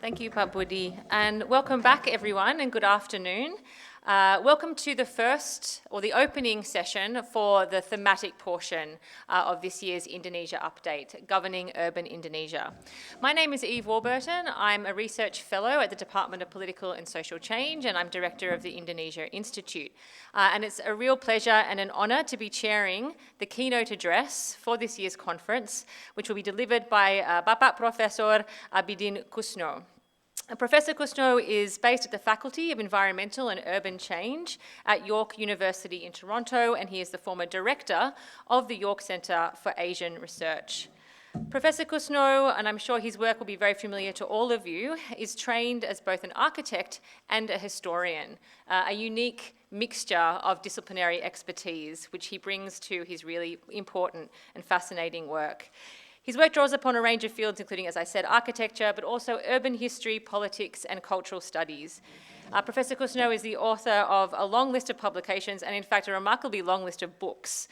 Thank you, Pak Budi. And welcome back, everyone, and good afternoon. Welcome to the first, or the opening session for the thematic portion of this year's Indonesia Update, Governing Urban Indonesia. My name is Eve Warburton. I'm a research fellow at the Department of Political and Social Change, and I'm director of the Indonesia Institute. And it's a real pleasure and an honour to be chairing the keynote address for this year's conference, which will be delivered by Bapak Profesor Abidin Kusno. Professor Kusno is based at the Faculty of Environmental and Urban Change at York University in Toronto, and he is the former director of the York Centre for Asian Research. Professor Kusno, and I'm sure his work will be very familiar to all of you, is trained as both an architect and a historian, a unique mixture of disciplinary expertise which he brings to his really important and fascinating work. His work draws upon a range of fields, including, as I said, architecture, but also urban history, politics, and cultural studies. Professor Kusno is the author of a long list of publications, and in fact, a remarkably long list of books,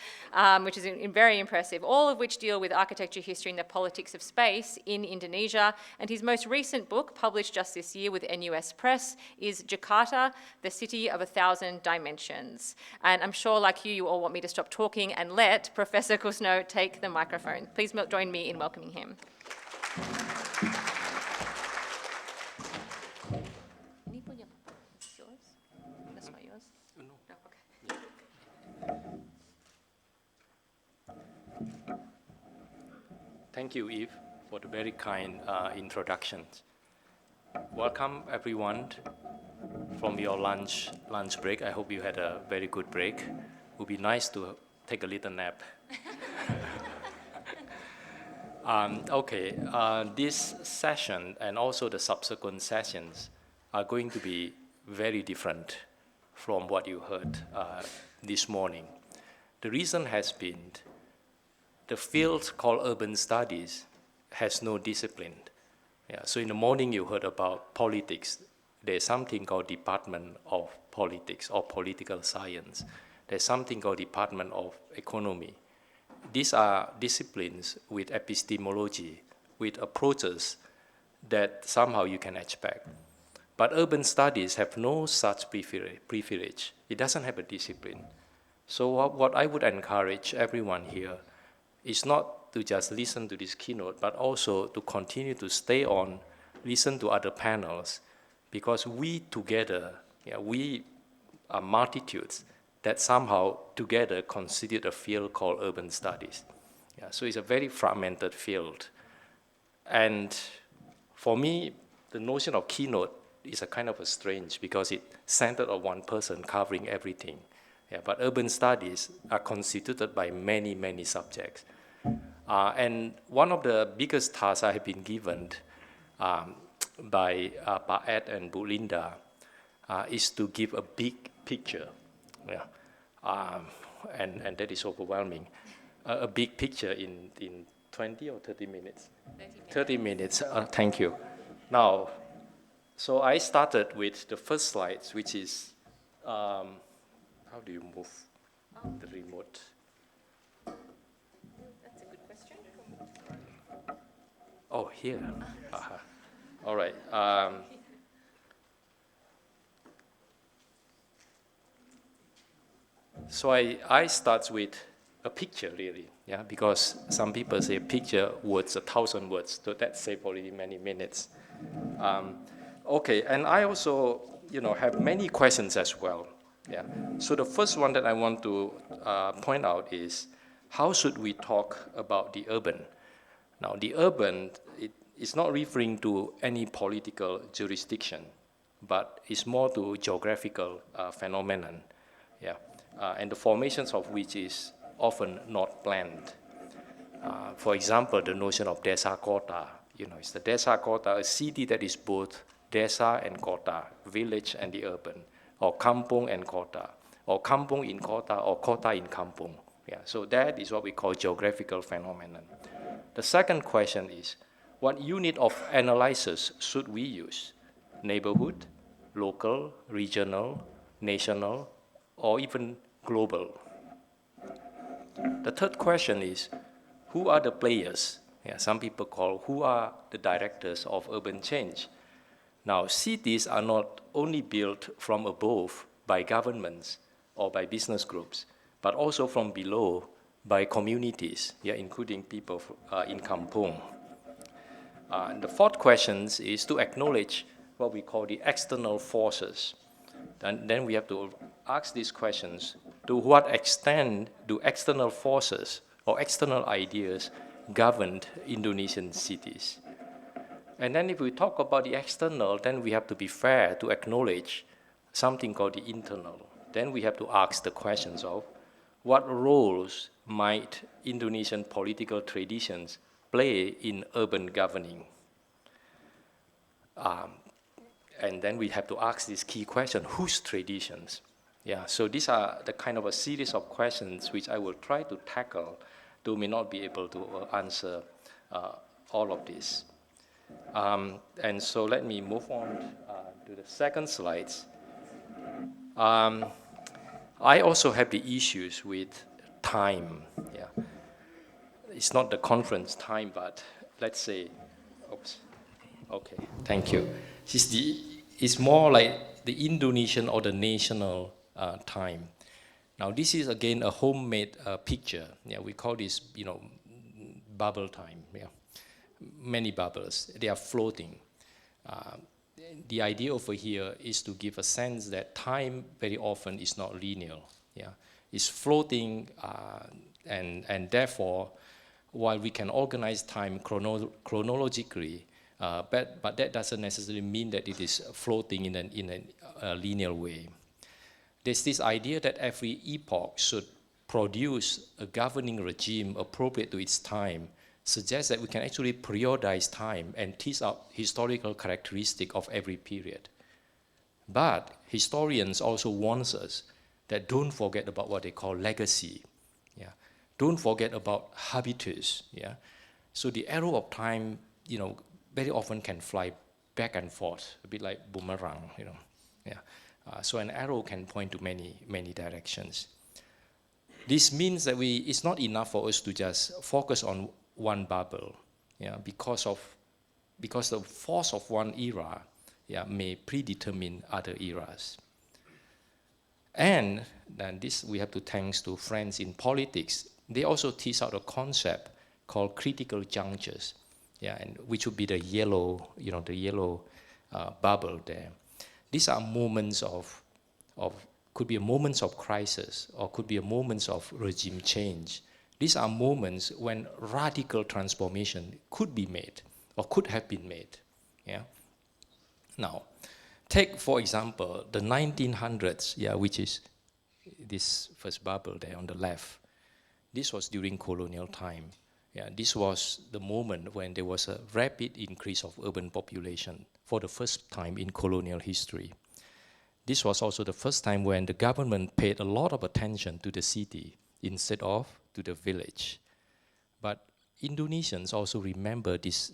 which is very impressive, all of which deal with architecture, history, and the politics of space in Indonesia. And his most recent book, published just this year with NUS Press, is Jakarta, the City of 1,000 Dimensions. And I'm sure, like you all want me to stop talking and let Professor Kusno take the microphone. Please join me in welcoming him. Thank you, Eve, for the very kind introductions. Welcome, everyone, from your lunch break. I hope you had a very good break. It would be nice to take a little nap. This session and also the subsequent sessions are going to be very different from what you heard this morning. The reason has been the field called urban studies has no discipline. So in the morning you heard about politics. There's something called Department of Politics or Political Science. There's something called Department of Economy. These are disciplines with epistemology, with approaches that somehow you can expect. But urban studies have no such privilege. It doesn't have a discipline. So what I would encourage everyone here is not to just listen to this keynote, but also to continue to stay on, listen to other panels, because we together, we are multitudes that somehow together constitute a field called urban studies. So it's a very fragmented field. And for me, the notion of keynote is a kind of a strange, because it's centered on one person covering everything. But urban studies are constituted by many, many subjects. And one of the biggest tasks I have been given by Pa Ed and Bu Linda is to give a big picture. And that is overwhelming. A big picture in 20 or 30 minutes? 30 minutes, thank you. Now, so I started with the first slides, which is, how do you move the remote? Oh, here. All right. So I start with a picture, really, because some people say picture words 1,000 words, so that saves already many minutes. And I also, have many questions as well. So the first one that I want to point out is, how should we talk about the urban? Now, the urban, it is not referring to any political jurisdiction, but it's more to geographical phenomenon, and the formations of which is often not planned. For example, the notion of desa kota, it's the desa kota, a city that is both desa and kota, village and the urban, or kampung and kota, or kampung in kota, or kota in kampung. So that is what we call geographical phenomenon. The second question is, what unit of analysis should we use? Neighborhood, local, regional, national, or even global? The third question is, who are the players? Some people call, who are the directors of urban change? Now, cities are not only built from above by governments or by business groups, but also from below by communities, including people in Kampung. And the fourth question is to acknowledge what we call the external forces. And then we have to ask these questions: to what extent do external forces or external ideas govern Indonesian cities? And then if we talk about the external, then we have to be fair to acknowledge something called the internal. Then we have to ask the questions of what roles might Indonesian political traditions play in urban governing? And then we have to ask this key question: whose traditions? So these are the kind of a series of questions which I will try to tackle, though may not be able to answer all of this. And so let me move on to the second slides. I also have the issues with time. It's not the conference time, but let's say, oops, okay, thank you. It's more like the Indonesian or the national time. Now this is again a homemade picture. We call this, bubble time. Many bubbles, they are floating. The idea over here is to give a sense that time very often is not linear. It's floating, and therefore, while we can organize time chronologically, but that doesn't necessarily mean that it is floating in a linear way. There's this idea that every epoch should produce a governing regime appropriate to its time, suggests that we can actually periodize time and tease out historical characteristics of every period. But historians also warn us that don't forget about what they call legacy. Don't forget about habitus. So the arrow of time, very often can fly back and forth, a bit like boomerang. So an arrow can point to many directions. This means that it's not enough for us to just focus on one bubble, because the force of one era, may predetermine other eras. And then this we have to thanks to friends in politics. They also tease out a concept called critical junctures, and which would be the yellow, bubble there. These are moments could be moments of crisis, or could be moments of regime change. These are moments when radical transformation could be made or could have been made. Now, take for example the 1900s, which is this first bubble there on the left. This was during colonial time. This was the moment when there was a rapid increase of urban population for the first time in colonial history. This was also the first time when the government paid a lot of attention to the city instead of to the village. But Indonesians also remember this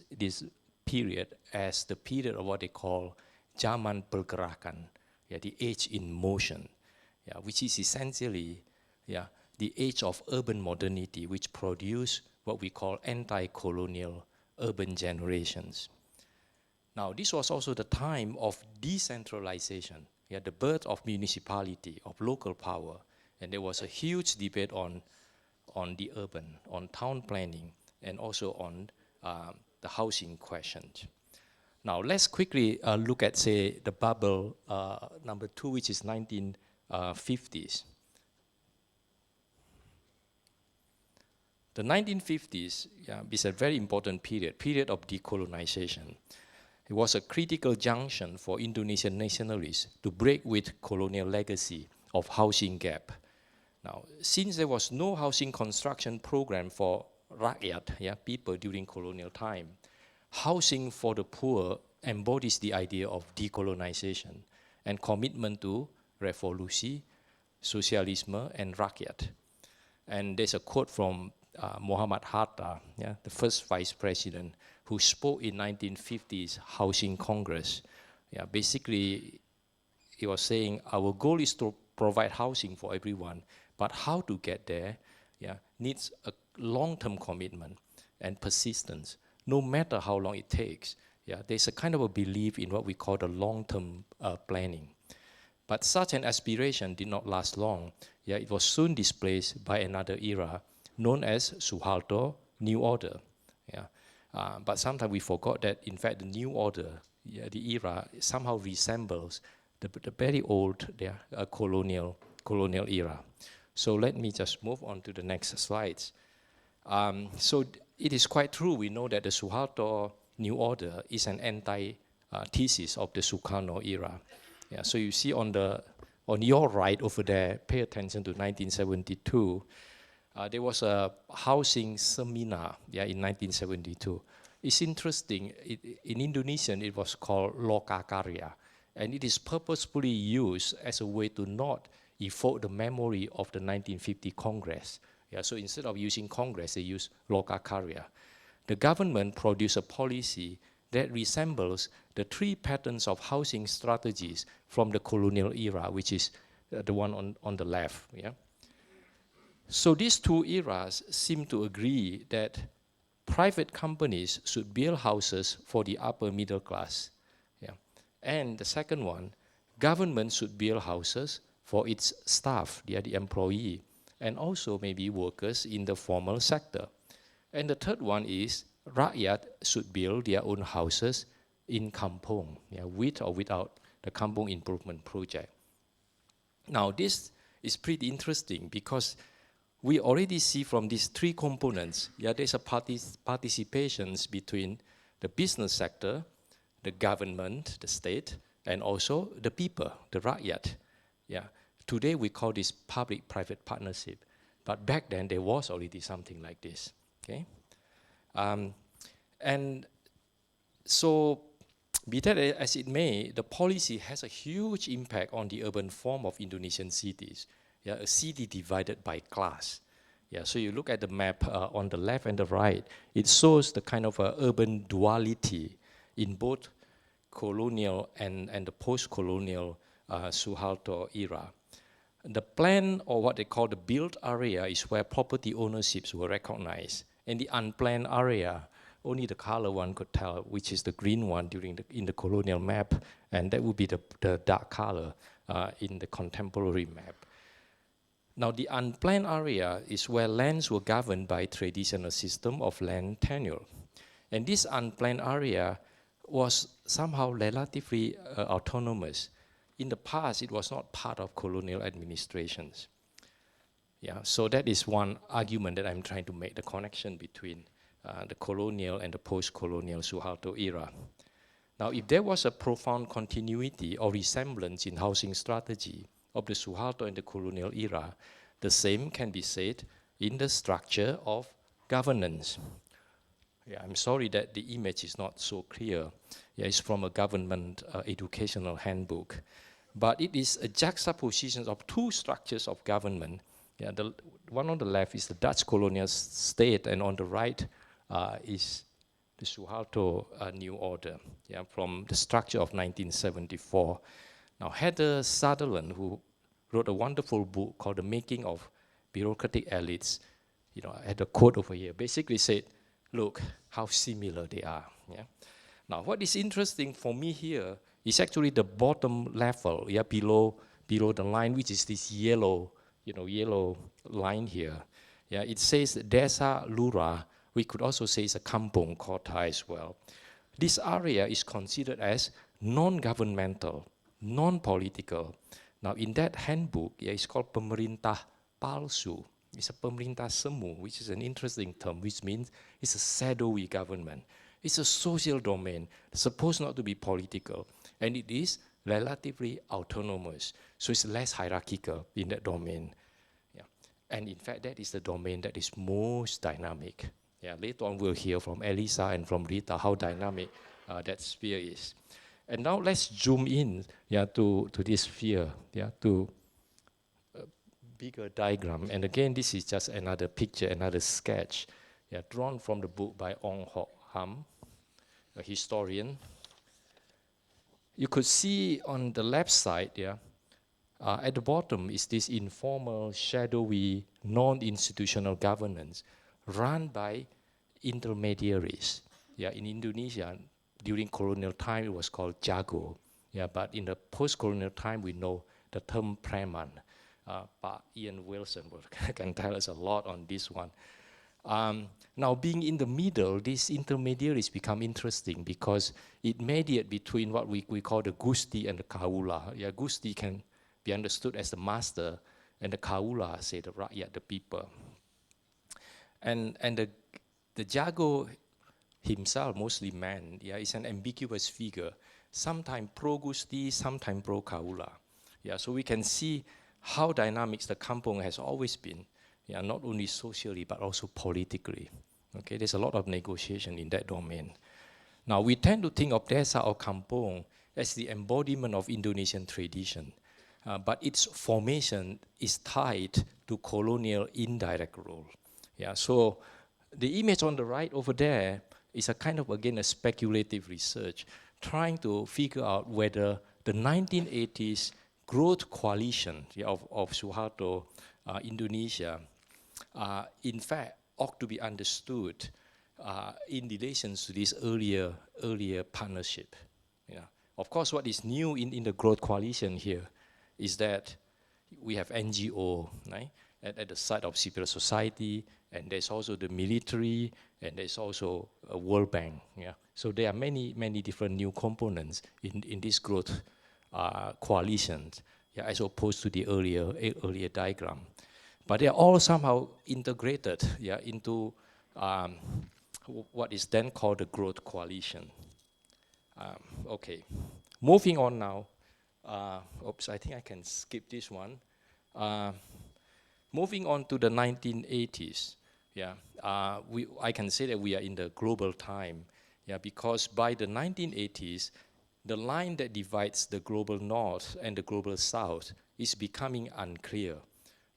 period as the period of what they call Zaman Pergerakan, the age in motion, which is essentially the age of urban modernity, which produced what we call anti-colonial urban generations. Now, this was also the time of decentralization, the birth of municipality, of local power, and there was a huge debate on the urban, on town planning, and also on the housing question. Now, let's quickly look at, say, the bubble number 2, which is 1950s. The 1950s is a very important period of decolonization. It was a critical junction for Indonesian nationalists to break with colonial legacy of housing gap. Now, since there was no housing construction program for rakyat, people during colonial time, housing for the poor embodies the idea of decolonization and commitment to revolusi, socialisme, and rakyat. And there's a quote from Muhammad Hatta, the first vice president, who spoke in 1950s Housing Congress. Basically, he was saying, our goal is to provide housing for everyone, but how to get there needs a long-term commitment and persistence, no matter how long it takes, Yeah, there's a kind of a belief in what we call the long-term planning. But such an aspiration did not last long. Yeah, it was soon displaced by another era known as Suharto New Order. Yeah, but sometimes we forgot that in fact the New Order, yeah, the era somehow resembles the very old colonial era. So let me just move on to the next slides. So it is quite true. We know that the Suharto New Order is an anti-thesis of the Sukarno era. Yeah, so you see on your right over there, pay attention to 1972. There was a housing seminar, yeah, in 1972. It's interesting. In Indonesian, it was called Lokakarya, and it is purposefully used as a way to not evoke the memory of the 1950 Congress. Yeah, so instead of using Congress, they use Lokakarya. The government produced a policy that resembles the three patterns of housing strategies from the colonial era, which is the one on the left. Yeah. So these two eras seem to agree that private companies should build houses for the upper middle class. Yeah. And the second one, government should build houses for its staff, the employee, and also maybe workers in the formal sector. And the third one is rakyat should build their own houses in kampung, yeah, with or without the kampung improvement project. Now this is pretty interesting because we already see from these three components, yeah, there's a participations between the business sector, the government, the state, and also the people, the rakyat. Yeah. Today we call this public-private partnership, but back then there was already something like this. Okay, and so be that as it may, the policy has a huge impact on the urban form of Indonesian cities. Yeah, a city divided by class. Yeah, so you look at the map on the left and the right, it shows the kind of urban duality in both colonial and the post-colonial Suharto era. The planned, or what they call the built area, is where property ownerships were recognized. And the unplanned area, only the color one could tell, which is the green one in the colonial map, and that would be the dark color in the contemporary map. Now, the unplanned area is where lands were governed by traditional system of land tenure. And this unplanned area was somehow relatively autonomous. In the past, it was not part of colonial administrations. Yeah, so that is one argument that I'm trying to make, the connection between the colonial and the post-colonial Suharto era. Now, if there was a profound continuity or resemblance in housing strategy of the Suharto and the colonial era, the same can be said in the structure of governance. Yeah, I'm sorry that the image is not so clear. Yeah, it's from a government educational handbook. But it is a juxtaposition of two structures of government. Yeah, the one on the left is the Dutch colonial state, and on the right is the Suharto New Order, yeah, from the structure of 1974. Now, Heather Sutherland, who wrote a wonderful book called The Making of Bureaucratic Elites, you know, I had a quote over here, basically said, look how similar they are. Yeah? Now, what is interesting for me here is actually the bottom level, yeah, below the line, which is this yellow line here. Yeah, it says Desa Lura. We could also say it's a kampung kota as well. This area is considered as non-governmental, non-political. Now, in that handbook, yeah, it's called pemerintah palsu. It's a pemerintah semu, which is an interesting term, which means it's a shadowy government. It's a social domain, supposed not to be political, and it is relatively autonomous. So it's less hierarchical in that domain. Yeah. And in fact, that is the domain that is most dynamic. Yeah, later on we'll hear from Elisa and from Rita how dynamic that sphere is. And now let's zoom in, yeah, to this sphere, yeah, to a bigger diagram. And again, this is just another picture, another sketch, yeah, drawn from the book by Ong Hock Ham, a historian. You could see on the left side, yeah, at the bottom is this informal, shadowy, non-institutional governance run by intermediaries. Yeah, in Indonesia, during colonial time, it was called Jago. Yeah, but in the post-colonial time, we know the term Firman. But Ian Wilson can tell us a lot on this one. Now, being in the middle, these intermediaries become interesting because it mediates between what we call the Gusti and the Kaula. Yeah, Gusti can be understood as the master, and the Kaula, say the rakyat, the people. And the Jago himself, mostly man, yeah, is an ambiguous figure, sometimes pro-Gusti, sometimes pro-Kaula. Yeah, so we can see how dynamics the kampong has always been, yeah, not only socially but also politically. Okay, there's a lot of negotiation in that domain. Now, we tend to think of desa or kampong as the embodiment of Indonesian tradition, but its formation is tied to colonial indirect role. Yeah, so the image on the right over there is a kind of, again, a speculative research, trying to figure out whether the 1980s growth coalition, yeah, of Suharto, Indonesia, in fact, ought to be understood in relation to this earlier partnership. Yeah. Of course, what is new in the growth coalition here is that we have NGO, right, at the side of civil society, and there's also the military, and there's also a World Bank. Yeah. So there are many different new components in this growth coalition, yeah, as opposed to the earlier diagram. But they are all somehow integrated, yeah, into what is then called the growth coalition. Okay, moving on now. Oops, I think I can skip this one. Moving on to the 1980s, yeah, I can say that we are in the global time, yeah, because by the 1980s, the line that divides the global north and the global south is becoming unclear,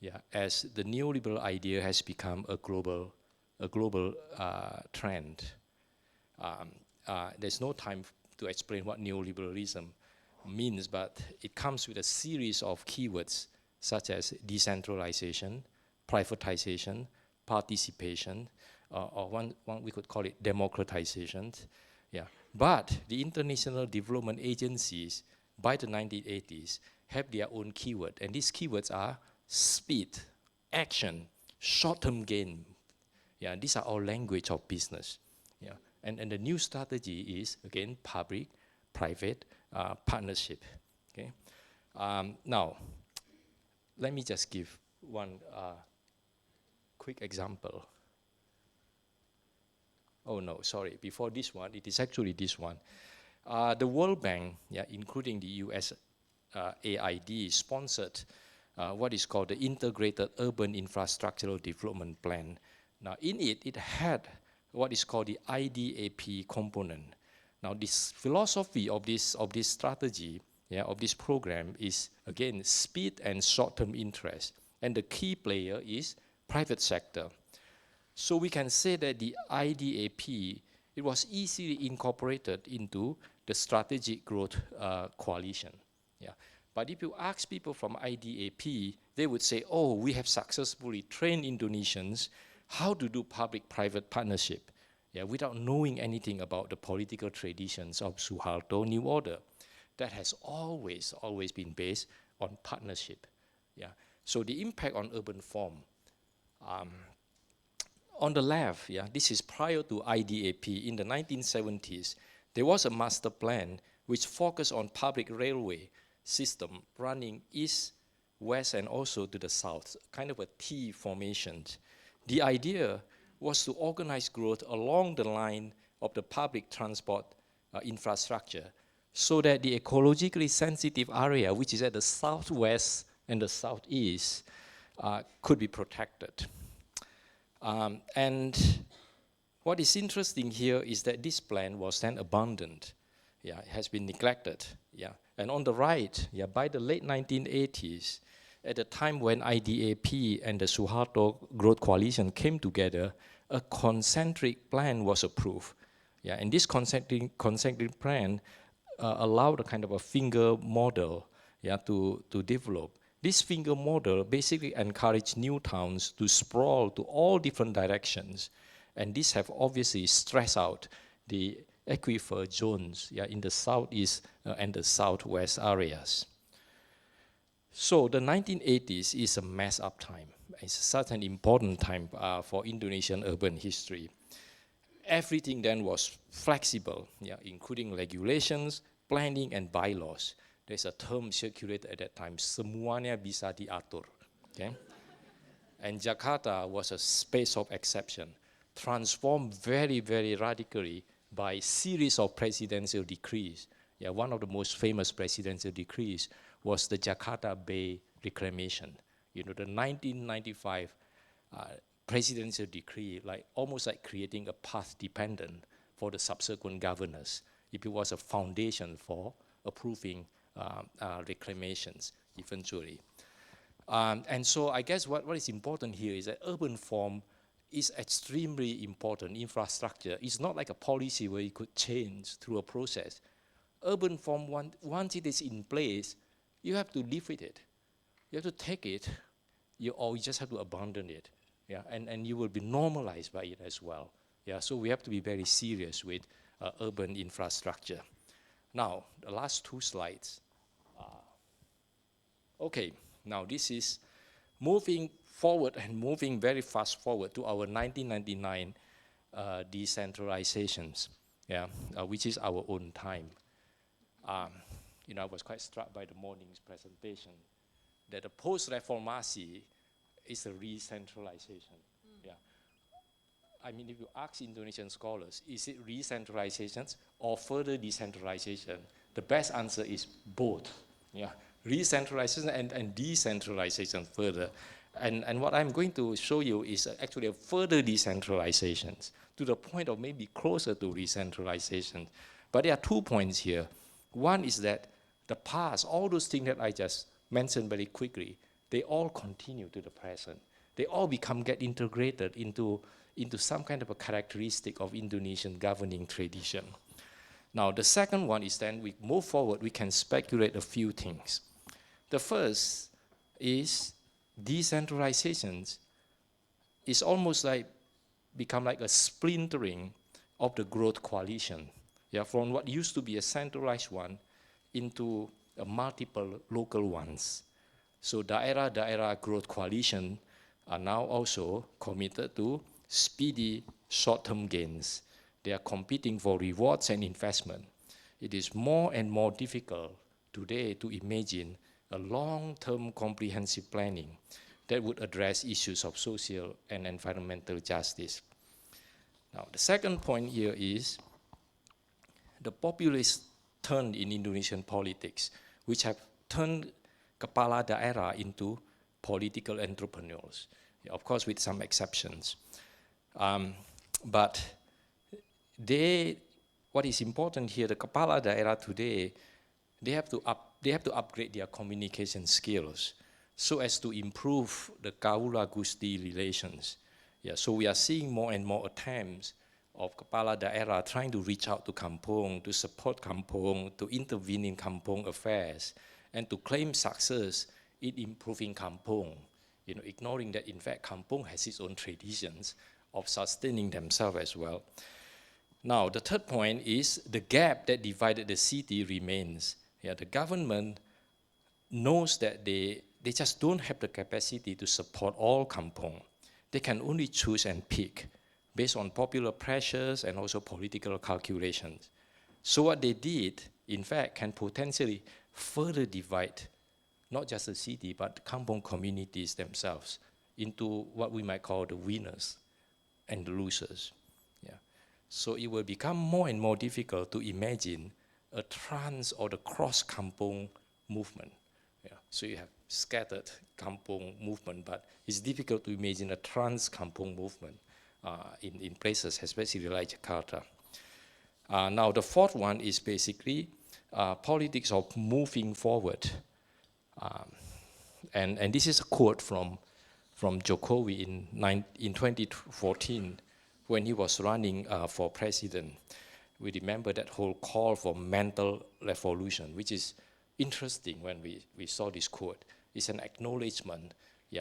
yeah, as the neoliberal idea has become a global trend. There's no time to explain what neoliberalism means, but it comes with a series of keywords such as decentralization, privatization, participation, or one we could call it democratization. Yeah. But the international development agencies by the 1980s have their own keyword, and these keywords are speed, action, short-term gain. Yeah, these are all language of business. Yeah. And the new strategy is, again, public-private partnership. Okay. Now, let me just give one quick example. Oh no, sorry, before this one, it is actually this one. The World Bank, yeah, including the US AID, sponsored what is called the Integrated Urban Infrastructural Development Plan. Now in it, it had what is called the IDAP component. Now this philosophy of this strategy, yeah, of this program is, again, speed and short-term interest. And the key player is private sector. So we can say that the IDAP, it was easily incorporated into the strategic growth coalition. Yeah. But if you ask people from IDAP, they would say, oh, we have successfully trained Indonesians how to do public-private partnership, yeah, without knowing anything about the political traditions of Suharto New Order. That has always been based on partnership. Yeah. So the impact on urban form. On the left, yeah, this is prior to IDAP. In the 1970s, there was a master plan which focused on public railway system running east, west, and also to the south, kind of a T formation. The idea was to organize growth along the line of the public transport infrastructure so that the ecologically sensitive area, which is at the southwest and the southeast, could be protected. And what is interesting here is that this plan was then abandoned. Yeah, it has been neglected. Yeah, and on the right, yeah, by the late 1980s, at the time when IDAP and the Suharto Growth Coalition came together, a concentric plan was approved. Yeah, and this concentric plan allowed a kind of a finger model, yeah, to develop. This finger model basically encouraged new towns to sprawl to all different directions, and this have obviously stressed out the aquifer zones in the southeast and the southwest areas. So the 1980s is a mess up time. It's such an important time for Indonesian urban history. Everything then was flexible, including regulations, planning, and bylaws. There's a term circulated at that time, semuanya bisa diatur. Okay? And Jakarta was a space of exception, transformed very, very radically by a series of presidential decrees. One of the most famous presidential decrees was the Jakarta Bay Reclamation. The 1995 presidential decree, almost like creating a path dependent for the subsequent governors. It was a foundation for approving reclamations eventually. And so I guess what is important here is that urban form is extremely important. Infrastructure is not like a policy where you could change through a process. Urban form, once it is in place, you have to live with it. You have to take it, or you just have to abandon it. And you will be normalized by it as well. So we have to be very serious with urban infrastructure. Now, the last two slides. Okay, now this is moving forward and moving very fast forward to our 1999 decentralizations, which is our own time. I was quite struck by the morning's presentation that the post-reformasi is a re-centralization. I mean, if you ask Indonesian scholars, is it re-centralizations or further decentralization? The best answer is both. Re-centralization and decentralization further. And what I'm going to show you is actually a further decentralization to the point of maybe closer to re-centralization. But there are 2 points here. One is that the past, all those things that I just mentioned very quickly, they all continue to the present. They all get integrated into some kind of a characteristic of Indonesian governing tradition. Now, the second one is then we move forward, we can speculate a few things. The first is decentralizations is almost like become like a splintering of the growth coalition. From what used to be a centralized one into multiple local ones. So daerah growth coalition are now also committed to speedy short-term gains. They are competing for rewards and investment. It is more and more difficult today to imagine a long-term comprehensive planning that would address issues of social and environmental justice. Now, the second point here is the populist turn in Indonesian politics, which have turned kepala daerah into political entrepreneurs, of course with some exceptions. But what is important here, the kepala daerah today, they have to upgrade their communication skills so as to improve the Kaula Gusti relations. So we are seeing more and more attempts of kepala daerah trying to reach out to kampung, to support kampung, to intervene in kampung affairs, and to claim success in improving kampung, ignoring that in fact kampung has its own traditions of sustaining themselves as well. Now, the third point is the gap that divided the city remains. The government knows that they just don't have the capacity to support all kampung. They can only choose and pick based on popular pressures and also political calculations. So what they did, in fact, can potentially further divide not just the city, but kampung communities themselves into what we might call the winners and the losers. So it will become more and more difficult to imagine a trans or the cross-kampung movement. So you have scattered kampung movement, but it's difficult to imagine a trans-kampung movement in places, especially like Jakarta. Now the fourth one is basically politics of moving forward. And this is a quote from Jokowi in 2014 when he was running for president. We remember that whole call for mental revolution, which is interesting when we saw this quote. It's an acknowledgement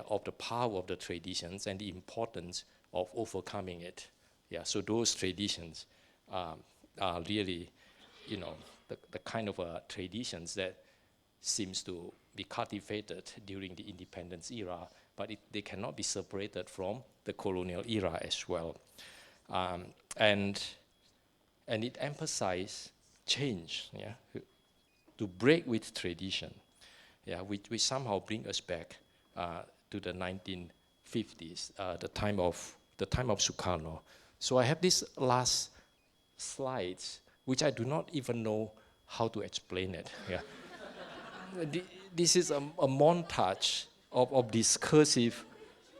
of the power of the traditions and the importance of overcoming it. So those traditions are really, the kind of traditions that seems to be cultivated during the independence era, but they cannot be separated from the colonial era as well. And it emphasizes change, to break with tradition, which somehow bring us back to the 1950s, the time of Sukarno. So I have these last slides, which I do not even know how to explain it. This is a montage of discursive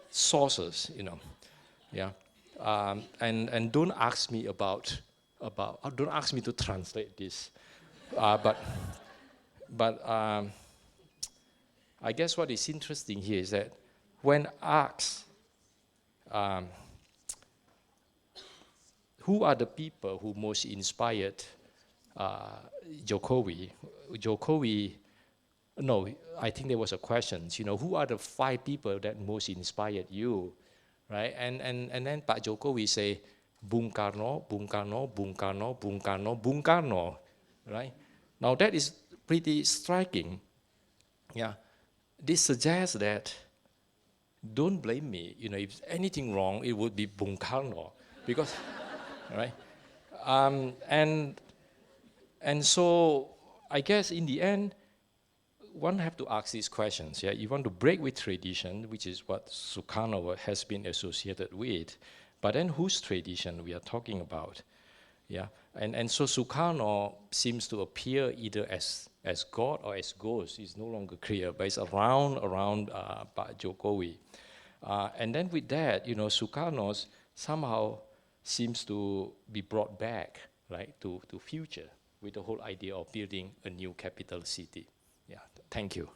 sources, and don't ask me don't ask me to translate this, but I guess what is interesting here is that when asked who are the people who most inspired Jokowi, no, I think there was a question, who are the 5 people that most inspired you, right? And then Pak Jokowi say, Bung Karno, Bung Karno, Bung Karno, Bung Karno, Bung Karno, right? Now that is pretty striking. This suggests that don't blame me. If anything wrong, it would be Bung Karno, because, right? And so I guess in the end, one have to ask these questions. You want to break with tradition, which is what Sukarno has been associated with, but then whose tradition we are talking about? And so Sukarno seems to appear either as God or as ghost. It's no longer clear, but it's around Pak Jokowi. And then with that, Sukarno somehow seems to be brought back, right, to future with the whole idea of building a new capital city. Thank you.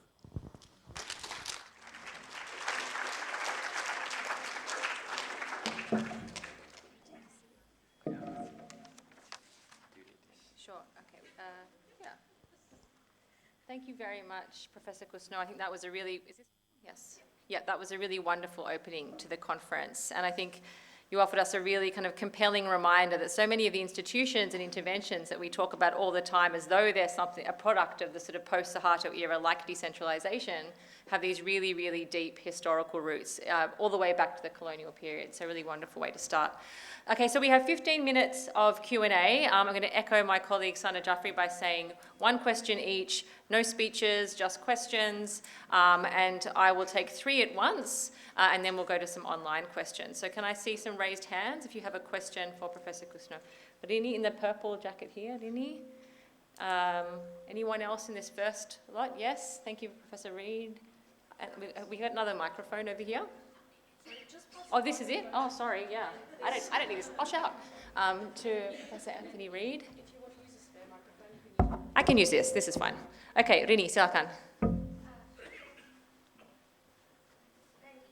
Sure, okay. Thank you very much, Professor Kusno. I think that was a really, yes. Yeah, that was a really wonderful opening to the conference. And I think you offered us a really kind of compelling reminder that so many of the institutions and interventions that we talk about all the time as though they're a product of the sort of post-Suharto era, like decentralization, have these really, really deep historical roots all the way back to the colonial period. So a really wonderful way to start. Okay, so we have 15 minutes of Q&A. I'm going to echo my colleague Sana Jaffrey by saying 1 question each, no speeches, just questions, and I will take 3 at once, and then we'll go to some online questions. So can I see some raised hands if you have a question for Professor Kusno? Rini in the purple jacket here, Rini. Anyone else in this first lot? Yes, thank you, Professor Reid. We got another microphone over here. Oh, this is it? Oh, sorry, yeah. I don't need this. I'll shout. To Professor Anthony Reid. If you want to use a spare microphone, I can use this. This is fine. Okay, Rini, silakan. Thank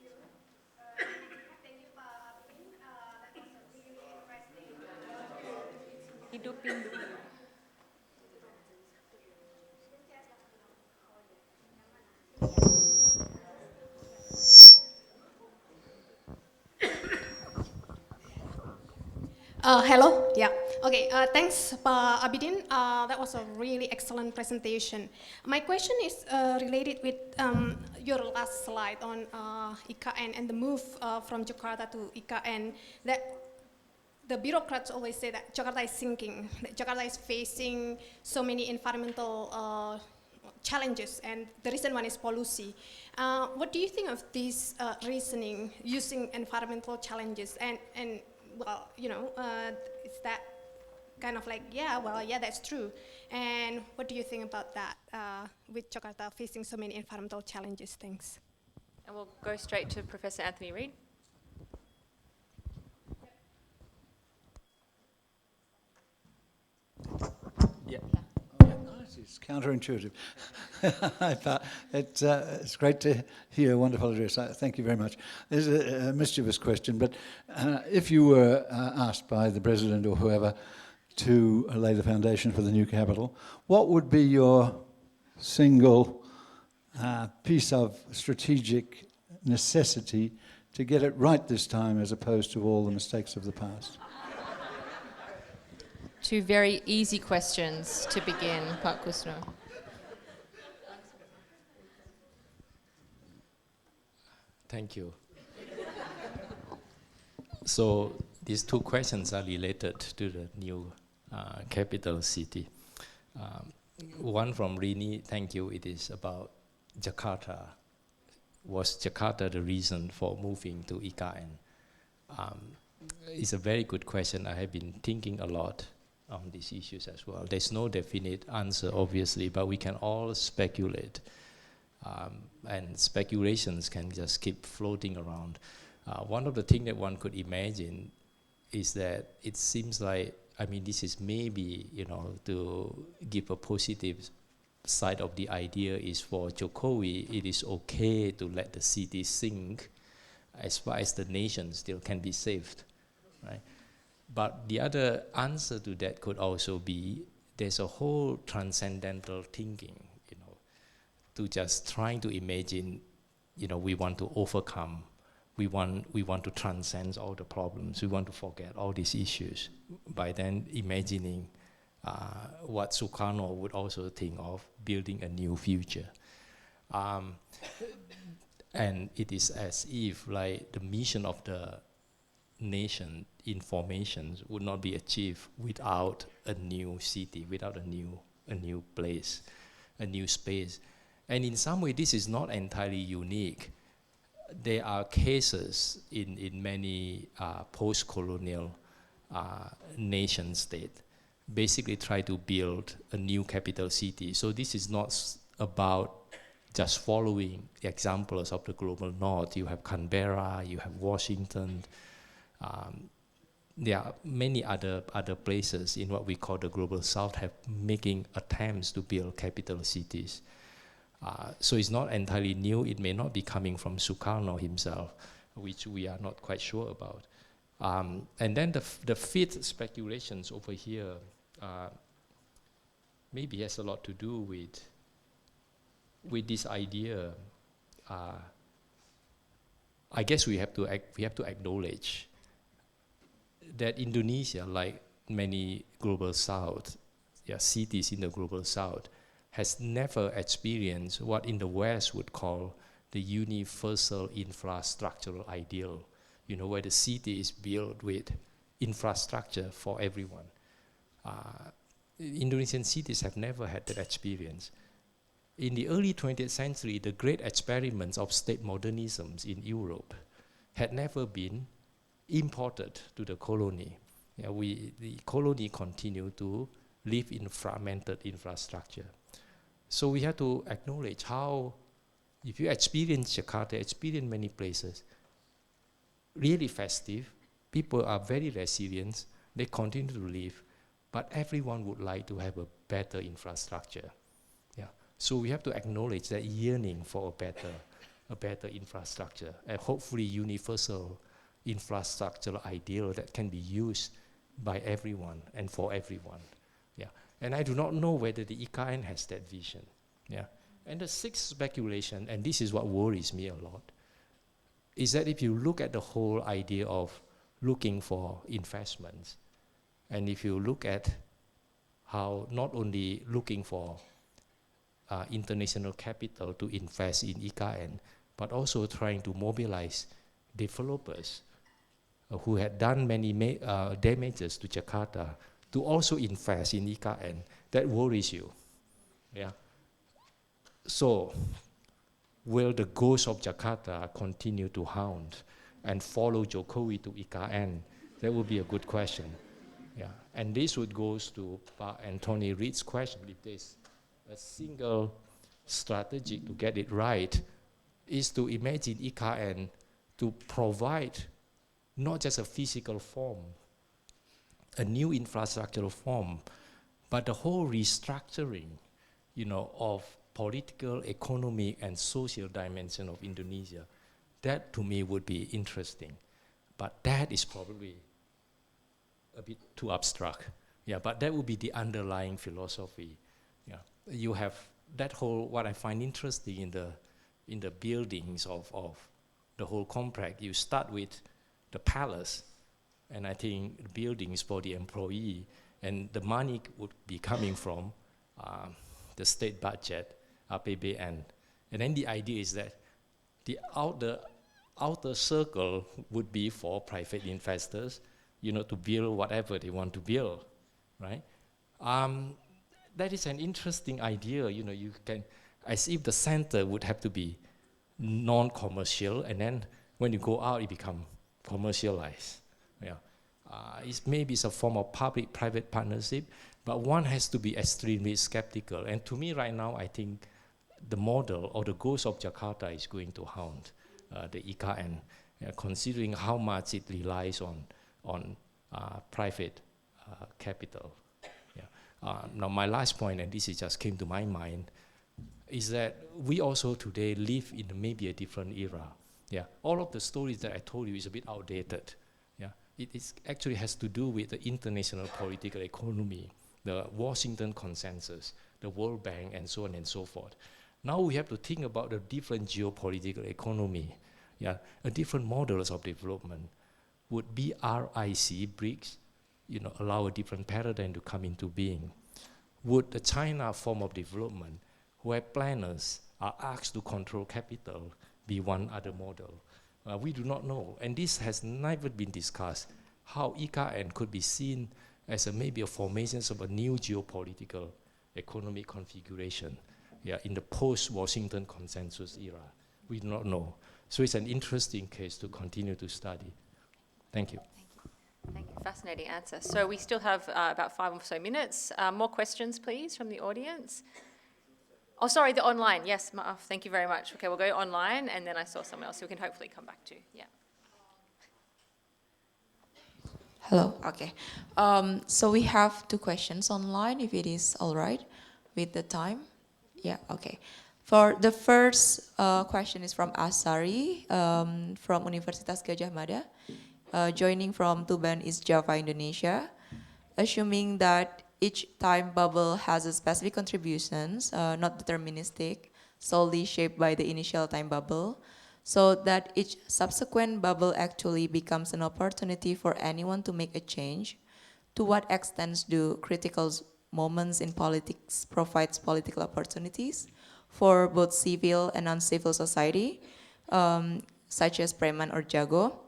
you. Thank you, Pak Abidin. That was a really interesting. Hidupin dulu. Hello. Yeah. Okay. Thanks, Pak Abidin. That was a really excellent presentation. My question is related with your last slide on IKN and the move from Jakarta to IKN. That the bureaucrats always say that Jakarta is sinking, that Jakarta is facing so many environmental challenges, and the recent one is pollution. What do you think of this reasoning using environmental challenges and well, is that kind of like, yeah, that's true. And what do you think about that with Jakarta facing so many environmental challenges? Thanks. And we'll go straight to Professor Anthony Reid. Yeah. It's counterintuitive. It's great to hear a wonderful address. Thank you very much. There's a mischievous question, but if you were asked by the president or whoever to lay the foundation for the new capital, what would be your single piece of strategic necessity to get it right this time as opposed to all the mistakes of the past? Two very easy questions to begin, Pak Kusno. Thank you. So these two questions are related to the new capital city. One from Rini, thank you, it is about Jakarta. Was Jakarta the reason for moving to IKN? It's a very good question. I have been thinking a lot on these issues as well. There's no definite answer, obviously, but we can all speculate. And speculations can just keep floating around. One of the things that one could imagine is that it seems like, I mean, this is maybe, you know, to give a positive side of the idea is for Jokowi, it is okay to let the city sink as far as the nation still can be saved, right? But the other answer to that could also be there's a whole transcendental thinking, you know, to just trying to imagine, you know, we want to overcome, we want to transcend all the problems, we want to forget all these issues by then imagining what Sukarno would also think of, building a new future. And it is as if like the mission of the nation in formations would not be achieved without a new city, without a new place, a new space. And in some way this is not entirely unique. There are cases in many post-colonial nation states basically try to build a new capital city. So this is not about just following examples of the global north. You have Canberra, you have Washington. There are many other places in what we call the global south have making attempts to build capital cities. So it's not entirely new. It may not be coming from Sukarno himself, which we are not quite sure about. And then the fifth speculations over here maybe has a lot to do with this idea. I guess we have to acknowledge that Indonesia, like many global south, cities in the global south, has never experienced what in the West would call the universal infrastructural ideal, you know, where the city is built with infrastructure for everyone. Indonesian cities have never had that experience. In the early 20th century, the great experiments of state modernisms in Europe had never been imported to the colony. The colony continued to live in fragmented infrastructure. So we have to acknowledge how, if you experience Jakarta, experience many places, really festive, people are very resilient, they continue to live, but everyone would like to have a better infrastructure. So we have to acknowledge that yearning for a better infrastructure, and hopefully universal infrastructural ideal that can be used by everyone and for everyone. And I do not know whether the IKN has that vision. And the sixth speculation, and this is what worries me a lot, is that if you look at the whole idea of looking for investments, and if you look at how not only looking for international capital to invest in IKN, but also trying to mobilize developers who had done many damages to Jakarta to also invest in IKN, that worries you. So, will the ghost of Jakarta continue to haunt and follow Jokowi to IKN? That would be a good question. And this would go to Anthony Reid's question. If there's a single strategy to get it right, is to imagine IKN to provide not just a physical form, a new infrastructural form, but the whole restructuring, of political, economic, and social dimension of Indonesia. That to me would be interesting, but that is probably a bit too abstract. But that would be the underlying philosophy. You have that whole, what I find interesting in the buildings of the whole complex. You start with the palace, and I think buildings for the employee, and the money would be coming from the state budget, APBN. And then the idea is that the outer circle would be for private investors, to build whatever they want to build, right? That is an interesting idea, you can, as if the center would have to be non-commercial, and then when you go out, it becomes commercialized. Yeah. Maybe it's a form of public-private partnership, but one has to be extremely skeptical. And to me right now, I think the model or the goals of Jakarta is going to haunt the IKN, considering how much it relies on private capital. Yeah. Now my last point, and this just came to my mind, is that we also today live in maybe a different era. Yeah. All of the stories that I told you is a bit outdated. Yeah. It actually has to do with the international political economy, the Washington Consensus, the World Bank, and so on and so forth. Now we have to think about the different geopolitical economy, different models of development. Would BRICS, allow a different paradigm to come into being? Would the China form of development, where planners are asked to control capital, be one other model? We do not know, and this has never been discussed, how IKN could be seen as maybe a formation of a new geopolitical economic configuration, in the post-Washington Consensus era. We do not know. So it's an interesting case to continue to study. Thank you. Thank you. Fascinating answer. So we still have about 5 or so minutes. More questions, please, from the audience. Oh, sorry, the online. Yes, thank you very much. Okay, we'll go online, and then I saw someone else who we can hopefully come back to. Yeah. Hello. Okay. So we have 2 questions online, if it is all right with the time. Yeah. Okay. For the first question is from Asari from Universitas Gadjah Mada, joining from Tuban, East Java, Indonesia. Assuming that each time bubble has a specific contributions, not deterministic, solely shaped by the initial time bubble, so that each subsequent bubble actually becomes an opportunity for anyone to make a change. To what extent do critical moments in politics provides political opportunities for both civil and non-civil society, such as Preman or Jago,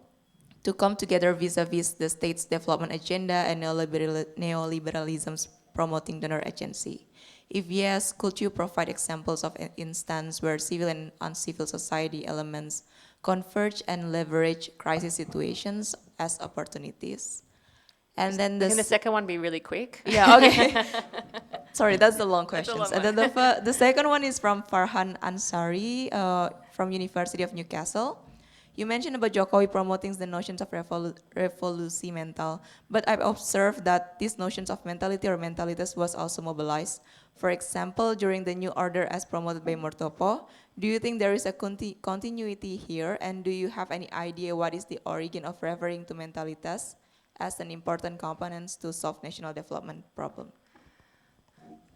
to come together vis-a-vis the state's development agenda and neoliberalism's promoting donor agency? If yes, could you provide examples of an instance where civil and uncivil society elements converge and leverage crisis situations as opportunities? And then Can the second one be really quick? Yeah, okay. Sorry, that's the long That's a questions. long And then the second one is from Farhan Ansari from University of Newcastle. You mentioned about Jokowi promoting the notions of revolusi mental, but I've observed that these notions of mentality or mentalitas was also mobilized. For example, during the New Order as promoted by Murtopo, do you think there is a continuity here, and do you have any idea what is the origin of referring to mentalitas as an important component to solve national development problem?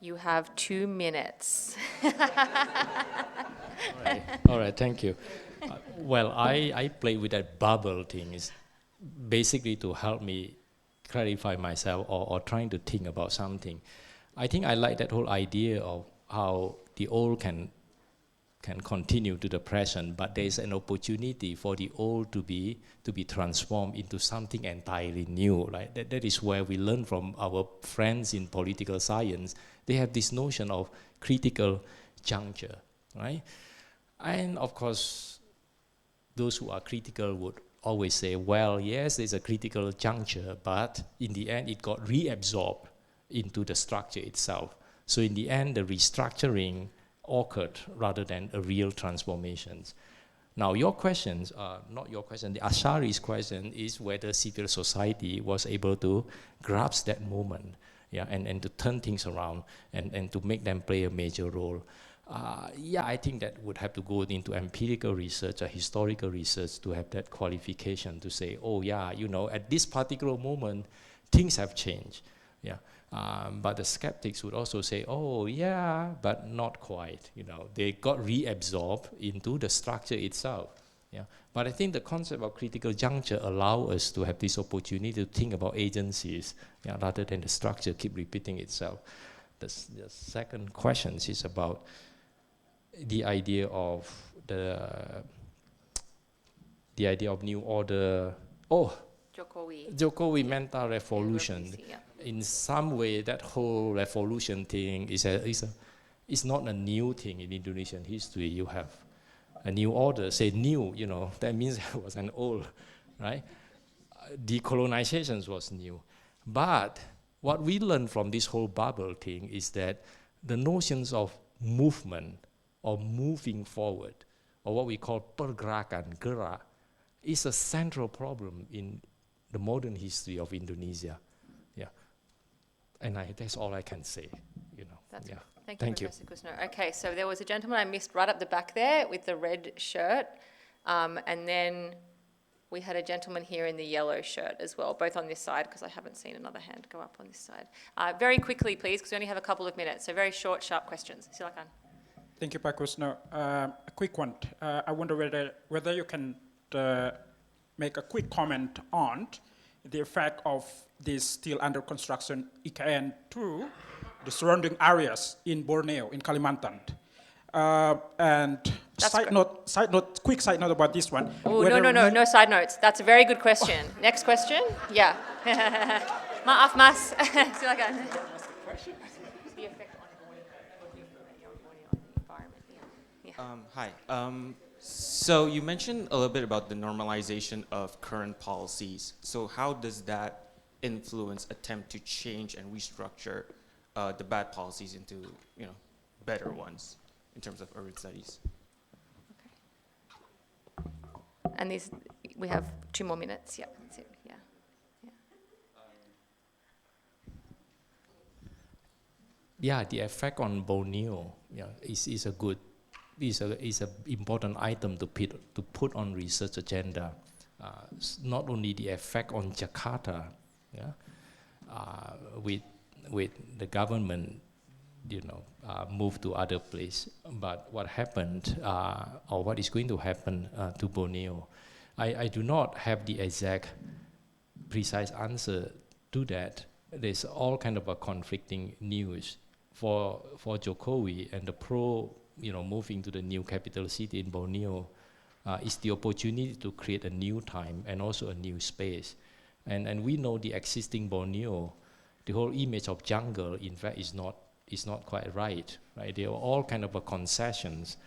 You have 2 minutes. All right, thank you. Well, I play with that bubble thing is basically to help me clarify myself or trying to think about something. I think I like that whole idea of how the old can continue to the present, but there is an opportunity for the old to be transformed into something entirely new. Right? That is where we learn from our friends in political science. They have this notion of critical juncture, right? And of course, those who are critical would always say, well, yes, there's a critical juncture, but in the end, it got reabsorbed into the structure itself. So in the end, the restructuring occurred rather than a real transformations. Now, your questions are not your question. The Ashari's question is whether civil society was able to grasp that moment, and to turn things around and to make them play a major role. I think that would have to go into empirical research or historical research to have that qualification to say, at this particular moment, things have changed. But the skeptics would also say, but not quite. They got reabsorbed into the structure itself. Yeah. But I think the concept of critical juncture allow us to have this opportunity to think about agencies, yeah, rather than the structure keep repeating itself. The second question is about the idea of the idea of new order. Oh, Jokowi mental revolution. Yeah. In some way, that whole revolution thing is not a new thing in Indonesian history. You have a new order. Say new, you know, that means it was an old, right? Decolonization was new. But what we learned from this whole bubble thing is that the notions of movement or moving forward, or what we call pergerakan, gerak, is a central problem in the modern history of Indonesia. Yeah. And that's all I can say, you know. That's yeah. Thank you, Professor Kusno. Okay, so there was a gentleman I missed right up the back there with the red shirt, and then we had a gentleman here in the yellow shirt as well, both on this side, because I haven't seen another hand go up on this side. Very quickly, please, because we only have a couple of minutes, so very short, sharp questions. Silakan. Thank you, Pak Kusno. A quick one. I wonder whether you can make a quick comment on the effect of this still under construction IKN to the surrounding areas in Borneo, in Kalimantan. And quick side note about this one. Oh, no side notes. That's a very good question. Next question? Yeah. Maaf, Mas. Silakan. The effect on Borneo on the environment. Yeah. Hi. So you mentioned a little bit about the normalization of current policies. So how does that influence attempt to change and restructure the bad policies into, you know, better ones in terms of urban studies? Okay. And we have 2 more minutes. Yeah, that's it. Yeah. Yeah, the effect on Borneo, yeah, is a good. Is an important item to put on research agenda. Not only the effect on Jakarta, yeah, with the government, you know, move to other place, but what happened or what is going to happen to Borneo, I do not have the exact precise answer to that. There's all kind of a conflicting news for Jokowi and the pro. You know, moving to the new capital city in Borneo is the opportunity to create a new time and also a new space. And we know the existing Borneo, the whole image of jungle, in fact, is not quite right. They are all kind of a concessions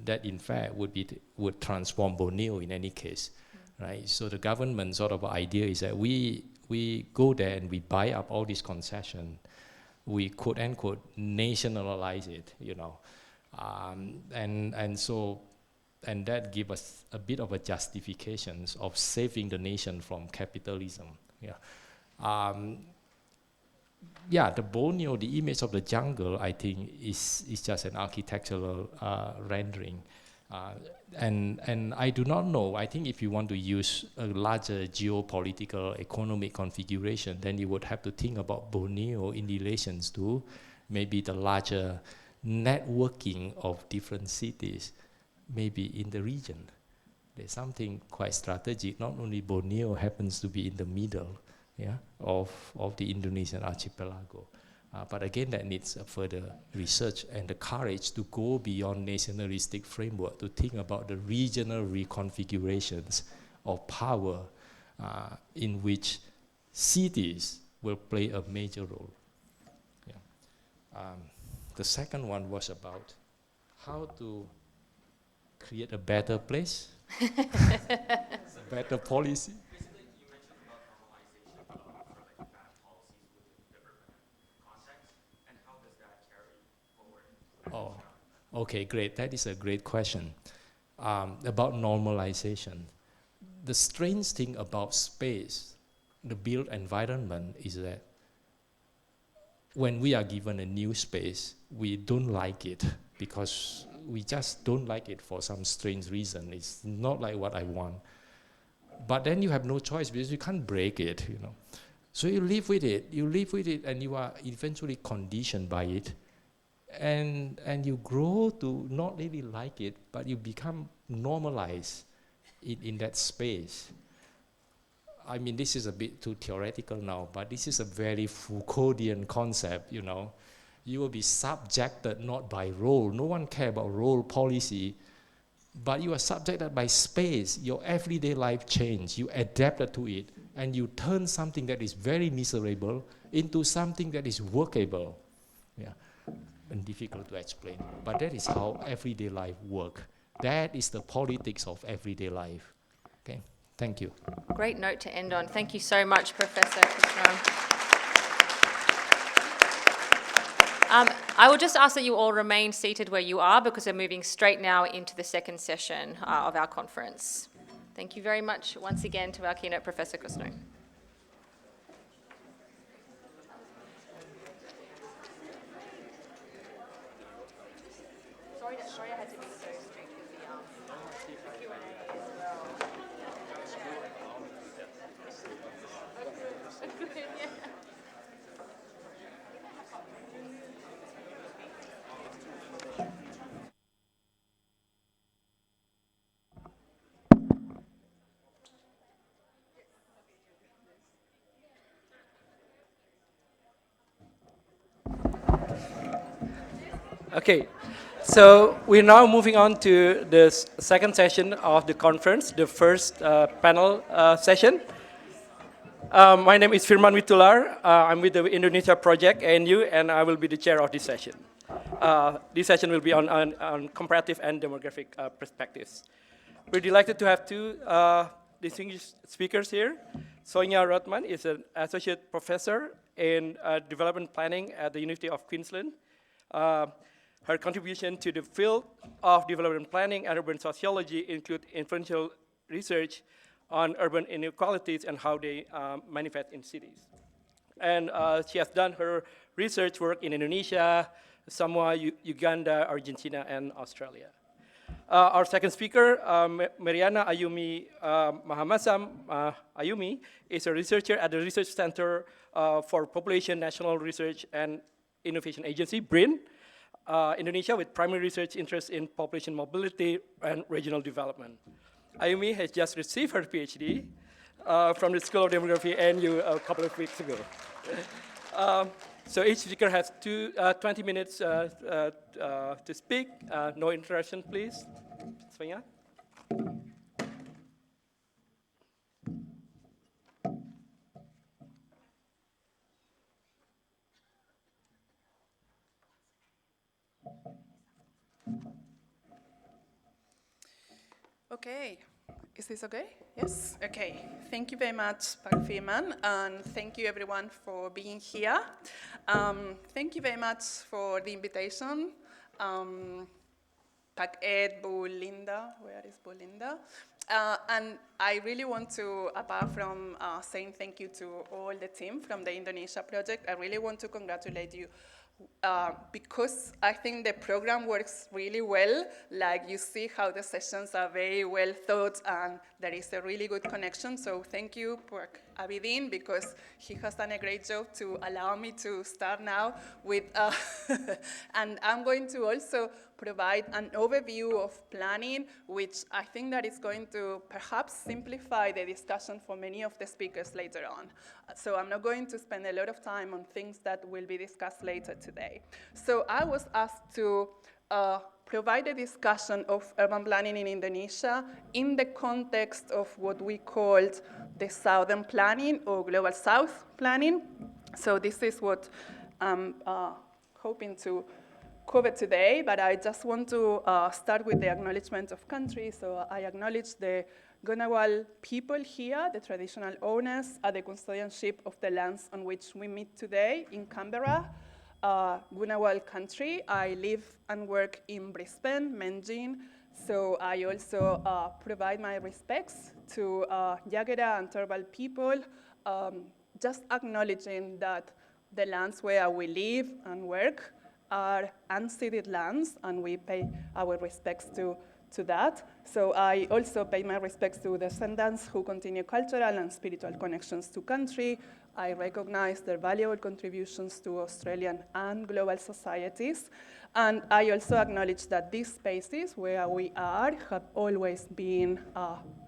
that, in fact, would transform Borneo in any case, right? So the government sort of idea is that we go there and we buy up all these concessions. We quote unquote nationalize it, you know, and that give us a bit of a justification of saving the nation from capitalism. Yeah, the Borneo, the image of the jungle, I think is just an architectural rendering. And I do not know. I think if you want to use a larger geopolitical economic configuration, then you would have to think about Borneo in relations to maybe the larger networking of different cities, maybe in the region. There's something quite strategic. Not only Borneo happens to be in the middle, yeah, of the Indonesian archipelago. But again, that needs further research and the courage to go beyond nationalistic framework to think about the regional reconfigurations of power in which cities will play a major role. Yeah. The second one was about how to create a better place, better policy. Oh, okay, great. That is a great question. About normalization. The strange thing about space, the built environment, is that when we are given a new space, we don't like it because we just don't like it for some strange reason. It's not like what I want. But then you have no choice because you can't break it, you know. So you live with it, and you are eventually conditioned by it. and you grow to not really like it, but you become normalized in that space. I mean, this is a bit too theoretical now, but this is a very Foucauldian concept, you know. You will be subjected not by role. No one cares about role policy, but you are subjected by space. Your everyday life change. You adapted to it, and you turn something that is very miserable into something that is workable. Yeah, and difficult to explain, but that is how everyday life works. That is the politics of everyday life. Okay, thank you. Great note to end on. Thank you so much, Professor Kusno. I will just ask that you all remain seated where you are because we're moving straight now into the second session of our conference. Thank you very much once again to our keynote, Professor Kusno. Sorry I had to be so strict with the Q&A as well. Yeah. Okay, so we're now moving on to the second session of the conference, the first panel session. My name is Firman Witoelar. I'm with the Indonesia project, ANU, and I will be the chair of this session. This session will be on comparative and demographic perspectives. We're delighted to have two distinguished speakers here. Sonia Roitman is an associate professor in development planning at the University of Queensland. Her contribution to the field of development planning and urban sociology include influential research on urban inequalities and how they manifest in cities. And she has done her research work in Indonesia, Samoa, Uganda, Argentina, and Australia. Our second speaker, Meirina Ayumi Malamassam. Ayumi is a researcher at the Research Center for Population, National Research and Innovation Agency, BRIN, Indonesia, with primary research interests in population mobility and regional development. Ayumi has just received her PhD from the School of Demography ANU a couple of weeks ago. So each speaker has 20 minutes to speak. No interruption, please. Sonia? Okay, is this okay? Yes? Okay, thank you very much, Firman, and thank you everyone for being here. Thank you very much for the invitation. Ed, Linda, where is Linda? And I really want to, apart from saying thank you to all the team from the Indonesia project, I really want to congratulate you because I think the program works really well. Like you see how the sessions are very well thought and there is a really good connection. So thank you for Abidin because he has done a great job to allow me to start now with, and I'm going to also provide an overview of planning, which I think that is going to perhaps simplify the discussion for many of the speakers later on. So I'm not going to spend a lot of time on things that will be discussed later today. So I was asked to provide a discussion of urban planning in Indonesia in the context of what we called the Southern Planning or Global South Planning. So this is what I'm hoping to cover today, but I just want to start with the acknowledgement of country. So I acknowledge the Gunawal people here, the traditional owners, at the custodianship of the lands on which we meet today in Canberra, Gunawal country. I live and work in Brisbane, Menjin, so I also provide my respects to Jagera and Turrbal people, just acknowledging that the lands where we live and work are unceded lands, and we pay our respects to to that. So I also pay my respects to descendants who continue cultural and spiritual connections to country. I recognize their valuable contributions to Australian and global societies. And I also acknowledge that these spaces where we are have always been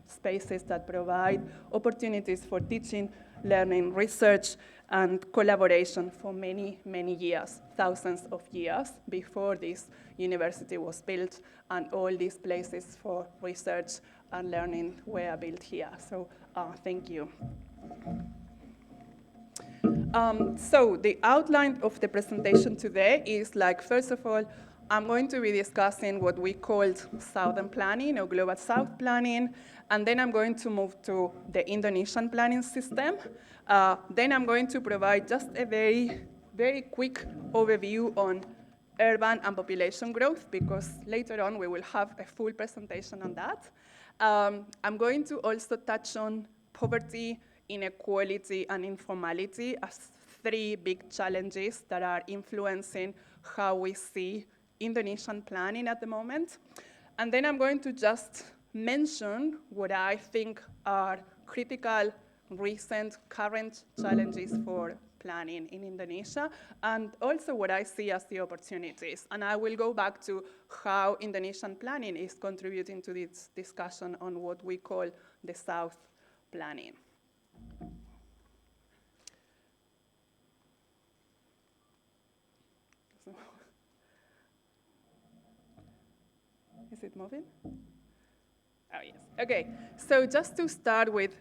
spaces that provide opportunities for teaching, learning, research, and collaboration for many, many years, thousands of years before this university was built, and all these places for research and learning were built here. So thank you. So the outline of the presentation today is like, first of all, I'm going to be discussing what we called Southern planning or Global South planning, and then I'm going to move to the Indonesian planning system. Then I'm going to provide just a very, very quick overview on urban and population growth, because later on we will have a full presentation on that. I'm going to also touch on poverty, inequality, and informality as three big challenges that are influencing how we see Indonesian planning at the moment. And then I'm going to just mention what I think are critical, recent, current challenges for planning in Indonesia, and also what I see as the opportunities. And I will go back to how Indonesian planning is contributing to this discussion on what we call the South planning. Is it moving? Oh, yes. Okay, so just to start with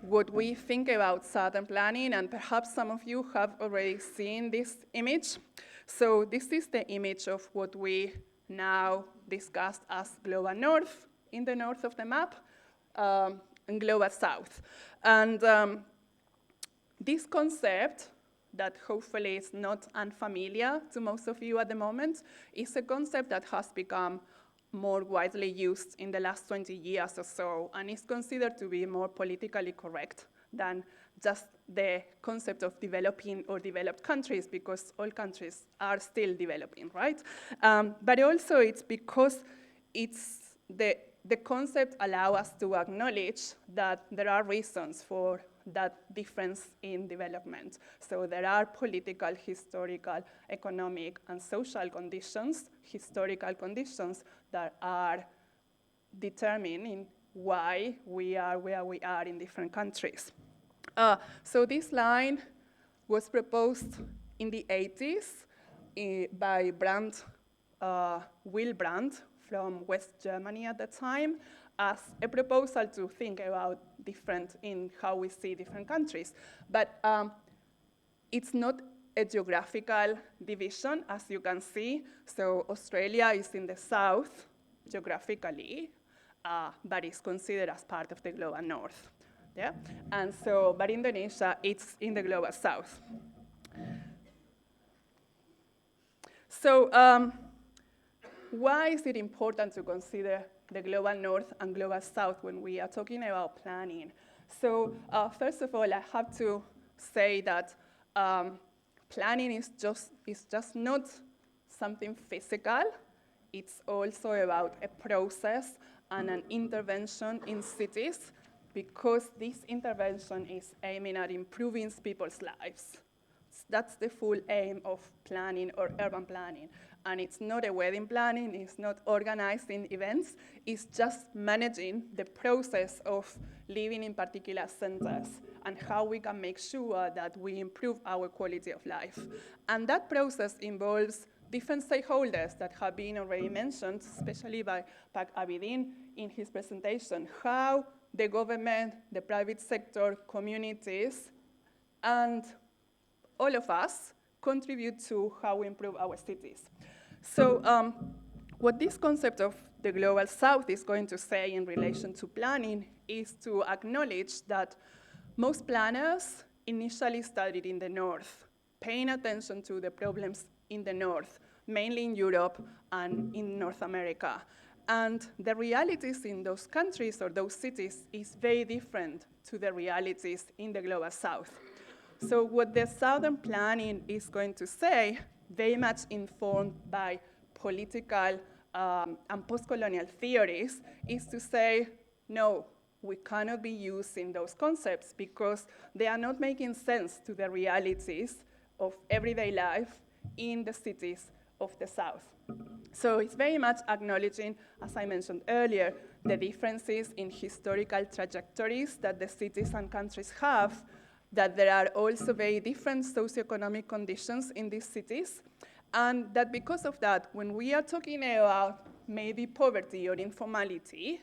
what we think about Southern planning, and perhaps some of you have already seen this image. So this is the image of what we now discussed as Global North, in the north of the map, and Global South. And this concept, that hopefully is not unfamiliar to most of you at the moment, is a concept that has become more widely used in the last 20 years or so, and is considered to be more politically correct than just the concept of developing or developed countries, because all countries are still developing, right? But also it's because it's the concept allows us to acknowledge that there are reasons for that difference in development. So there are political, historical, economic, and social conditions, historical conditions that are determining why we are where we are in different countries. So this line was proposed in the 80s by Will Brandt from West Germany at the time, as a proposal to think about different in how we see different countries. But it's not a geographical division, as you can see. So Australia is in the south geographically, but is considered as part of the global north. Yeah? And so, but Indonesia, it's in the global south. So why is it important to consider the global north and global south when we are talking about planning? So first of all, I have to say that planning is just not something physical. It's also about a process and an intervention in cities, because this intervention is aiming at improving people's lives. That's the full aim of planning or urban planning. And it's not a wedding planning, it's not organizing events, it's just managing the process of living in particular centers and how we can make sure that we improve our quality of life. And that process involves different stakeholders that have been already mentioned, especially by Abidin in his presentation, how the government, the private sector, communities, and all of us contribute to how we improve our cities. So what this concept of the Global South is going to say in relation to planning is to acknowledge that most planners initially studied in the North, paying attention to the problems in the North, mainly in Europe and in North America. And the realities in those countries or those cities is very different to the realities in the Global South. So what the Southern planning is going to say, very much informed by political and post-colonial theories is to say, no, we cannot be using those concepts because they are not making sense to the realities of everyday life in the cities of the South. So it's very much acknowledging, as I mentioned earlier, the differences in historical trajectories that the cities and countries have, that there are also very different socioeconomic conditions in these cities, and that because of that, when we are talking about maybe poverty or informality,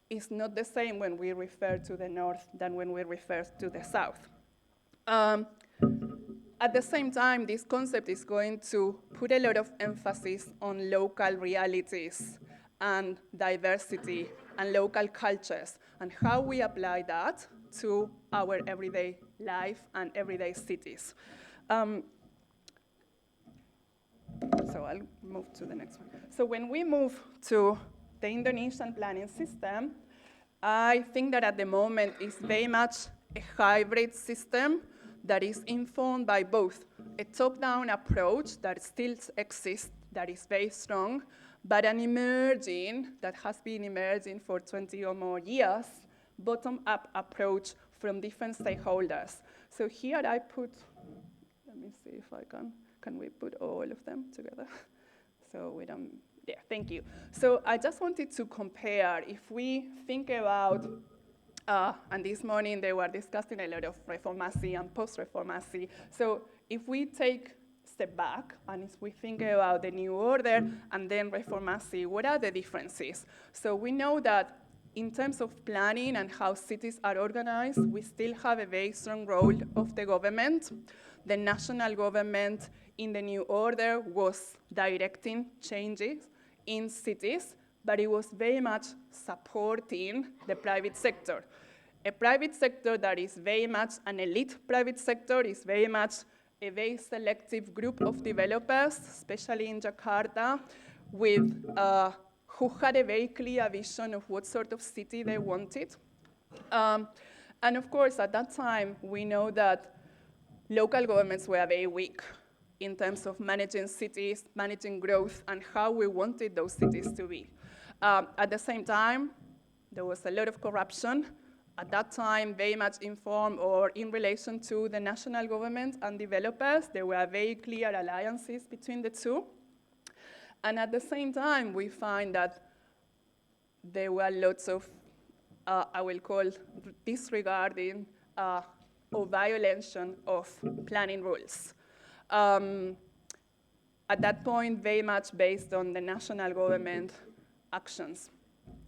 it's not the same when we refer to the North than when we refer to the South. At the same time, this concept is going to put a lot of emphasis on local realities and diversity and local cultures and how we apply that to our everyday life and everyday cities. So I'll move to the next one. So when we move to the Indonesian planning system, I think that at the moment it's very much a hybrid system that is informed by both a top-down approach that still exists, that is very strong, but an emerging, that has been emerging for 20 or more years, bottom-up approach from different stakeholders. So here I put, let me see if I can we put all of them together? So we don't, yeah, thank you. So I just wanted to compare, if we think about, and this morning they were discussing a lot of reformacy and post-reformacy. So if we take a step back and if we think about the new order and then reformacy, what are the differences? So we know that in terms of planning and how cities are organized, we still have a very strong role of the government. The national government in the new order was directing changes in cities, but it was very much supporting the private sector. A private sector that is very much an elite private sector, is very much a very selective group of developers, especially in Jakarta, with who had a very clear vision of what sort of city they wanted. And of course, at that time, we know that local governments were very weak in terms of managing cities, managing growth, and how we wanted those cities to be. At the same time, there was a lot of corruption. At that time, very much informed or in relation to the national government and developers. There were very clear alliances between the two. And at the same time, we find that there were lots of, I will call, disregarding or violation of planning rules. At that point, very much based on the national government actions.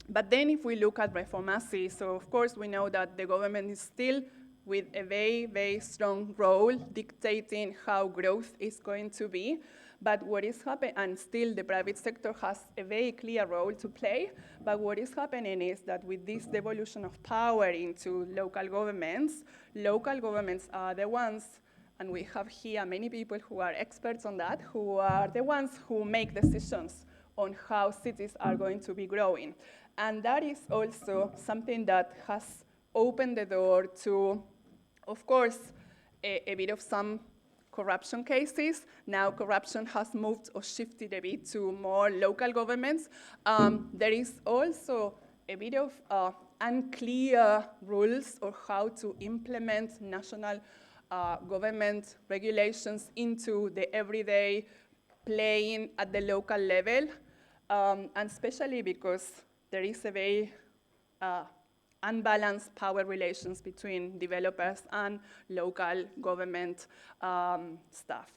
But then if we look at reformacy, so of course we know that the government is still with a very, very strong role dictating how growth is going to be. But what is happening, and still the private sector has a very clear role to play, but what is happening is that with this devolution of power into local governments are the ones, and we have here many people who are experts on that, who are the ones who make decisions on how cities are going to be growing. And that is also something that has opened the door to, of course, a bit of some corruption cases. Now corruption has moved or shifted a bit to more local governments. There is also a bit of unclear rules or how to implement national government regulations into the everyday playing at the local level, and especially because there is a very unbalanced power relations between developers and local government staff.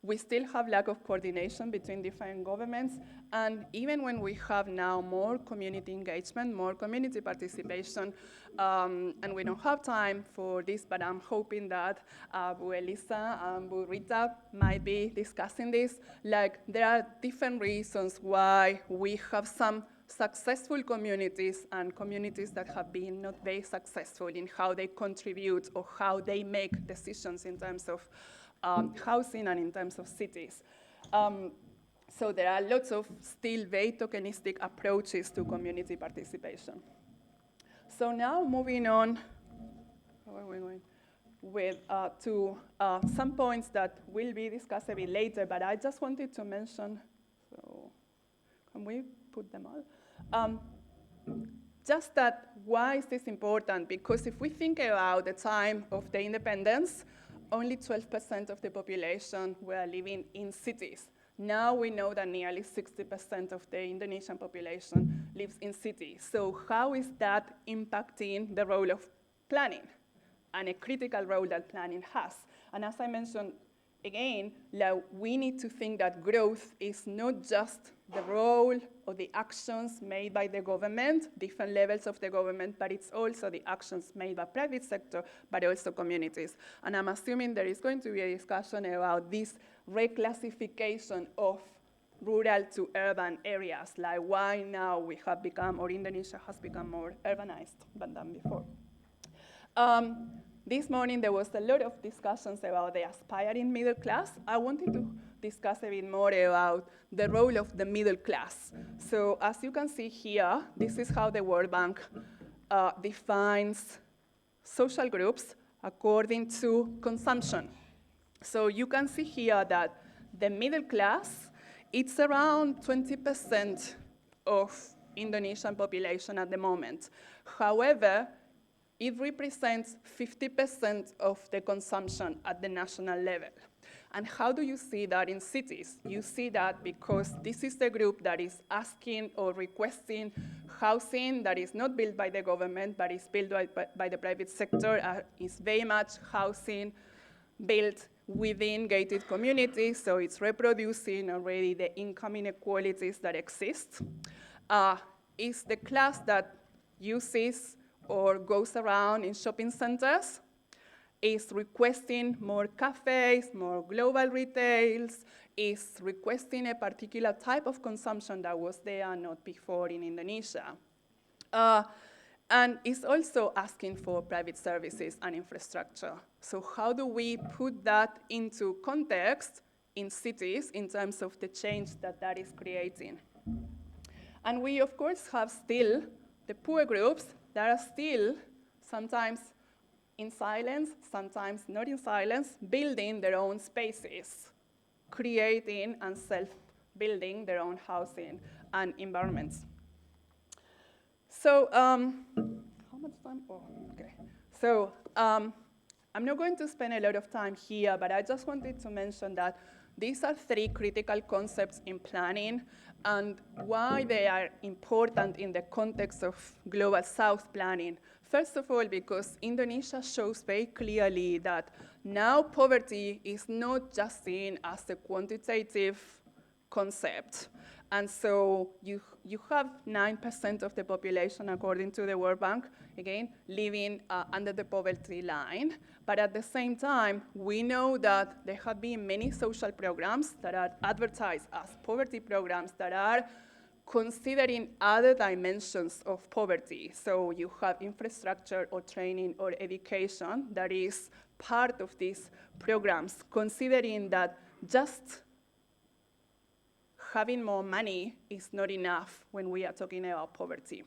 We still have lack of coordination between different governments, and even when we have now more community engagement, more community participation, and we don't have time for this, but I'm hoping that Bu Elisa and Bu Rita might be discussing this. Like, there are different reasons why we have some successful communities and communities that have been not very successful in how they contribute or how they make decisions in terms of housing and in terms of cities. So there are lots of still very tokenistic approaches to community participation. So now moving on, where are we going? with to some points that will be discussed a bit later, but I just wanted to mention, so can we put them all? Just that, why is this important? Because if we think about the time of the independence, only 12% of the population were living in cities. Now we know that nearly 60% of the Indonesian population lives in cities. So how is that impacting the role of planning and a critical role that planning has? And as I mentioned, again, we need to think that growth is not just the role or the actions made by the government, different levels of the government, but it's also the actions made by private sector, but also communities. And I'm assuming there is going to be a discussion about this reclassification of rural to urban areas, like why now we have become, or Indonesia has become more urbanized than before. This morning there was a lot of discussions about the aspiring middle class. I wanted to discuss a bit more about the role of the middle class. So as you can see here, this is how the World Bank defines social groups according to consumption. So you can see here that the middle class, it's around 20% of Indonesian population at the moment. However, it represents 50% of the consumption at the national level. And how do you see that in cities? You see that because this is the group that is asking or requesting housing that is not built by the government, but is built by the private sector, is very much housing built within gated communities, so it's reproducing already the income inequalities that exist. Is the class that uses or goes around in shopping centers, is requesting more cafes, more global retails, is requesting a particular type of consumption that was there not before in Indonesia. And is also asking for private services and infrastructure. So how do we put that into context in cities in terms of the change that that is creating? And we, of course, have still the poor groups that are still sometimes in silence, sometimes not in silence, building their own spaces, creating and self-building their own housing and environments. So, how much time? Oh, okay. So, I'm not going to spend a lot of time here, but I just wanted to mention that these are three critical concepts in planning and why they are important in the context of Global South planning. First of all, because Indonesia shows very clearly that now poverty is not just seen as a quantitative concept. And so you have 9% of the population, according to the World Bank, again, living under the poverty line. But at the same time, we know that there have been many social programs that are advertised as poverty programs that are considering other dimensions of poverty. So you have infrastructure or training or education that is part of these programs, considering that just having more money is not enough when we are talking about poverty.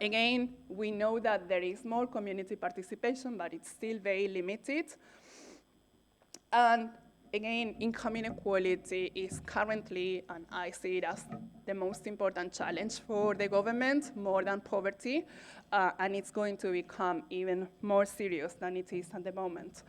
Again, we know that there is more community participation, but it's still very limited. And again, income inequality is currently, and I see it as the most important challenge for the government, more than poverty, and it's going to become even more serious than it is at the moment.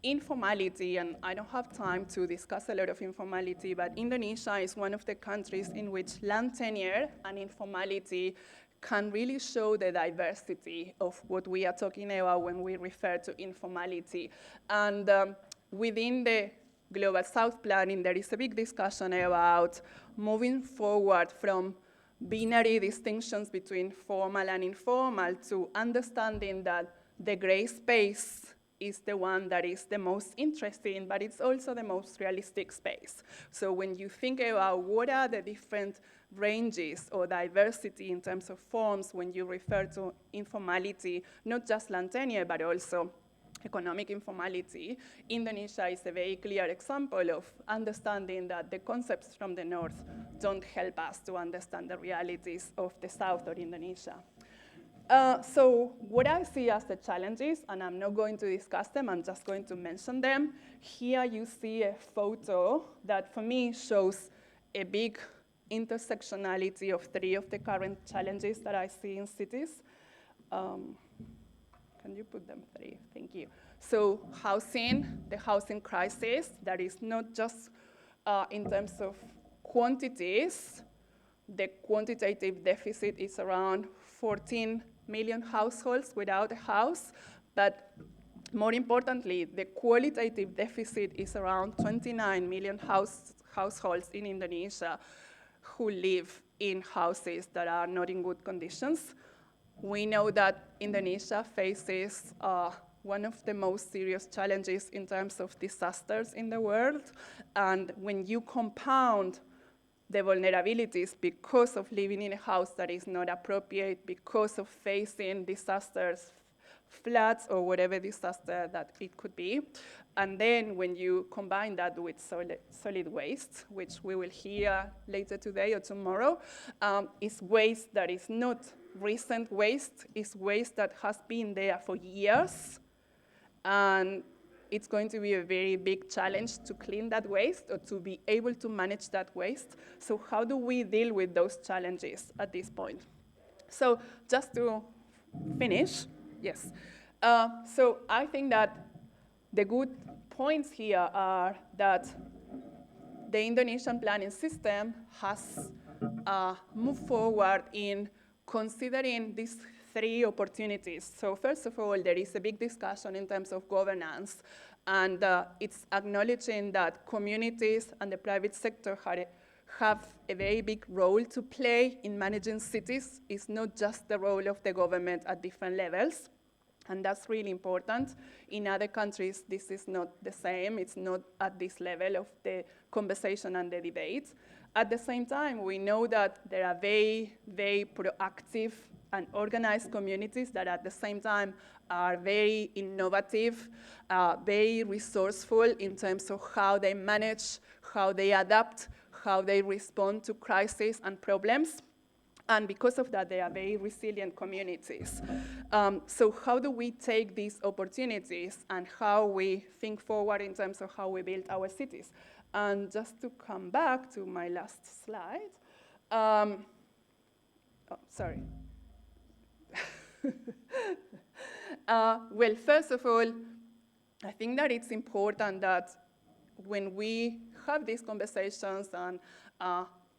Informality, and I don't have time to discuss a lot of informality, but Indonesia is one of the countries in which land tenure and informality can really show the diversity of what we are talking about when we refer to informality. And within the Global South planning, there is a big discussion about moving forward from binary distinctions between formal and informal to understanding that the gray space is the one that is the most interesting, but it's also the most realistic space. So when you think about what are the different ranges or diversity in terms of forms when you refer to informality, not just land tenure, but also economic informality, Indonesia is a very clear example of understanding that the concepts from the north don't help us to understand the realities of the south or Indonesia. So what I see as the challenges, and I'm not going to discuss them, I'm just going to mention them. Here you see a photo that for me shows a big intersectionality of three of the current challenges that I see in cities. Can you put them three? Thank you. So housing, the housing crisis, that is not just in terms of quantities. The quantitative deficit is around 14 million households without a house, but more importantly, the qualitative deficit is around 29 million households in Indonesia who live in houses that are not in good conditions. We know that Indonesia faces one of the most serious challenges in terms of disasters in the world, and when you compound the vulnerabilities because of living in a house that is not appropriate, because of facing disasters, floods, or whatever disaster that it could be. And then when you combine that with solid waste, which we will hear later today or tomorrow, is waste that is not recent waste, is waste that has been there for years. And it's going to be a very big challenge to clean that waste or to be able to manage that waste. So how do we deal with those challenges at this point? So just to finish, yes. So I think that the good points here are that the Indonesian planning system has moved forward in considering these three opportunities. So first of all, there is a big discussion in terms of governance, and it's acknowledging that communities and the private sector have a very big role to play in managing cities. It's not just the role of the government at different levels, and that's really important. In other countries, this is not the same. It's not at this level of the conversation and the debate. At the same time, we know that there are very, very proactive and organized communities that at the same time are very innovative, very resourceful in terms of how they manage, how they adapt, how they respond to crises and problems. And because of that, they are very resilient communities. So how do we take these opportunities and how we think forward in terms of how we build our cities? And just to come back to my last slide. Sorry. Well, first of all, I think that it's important that when we have these conversations, and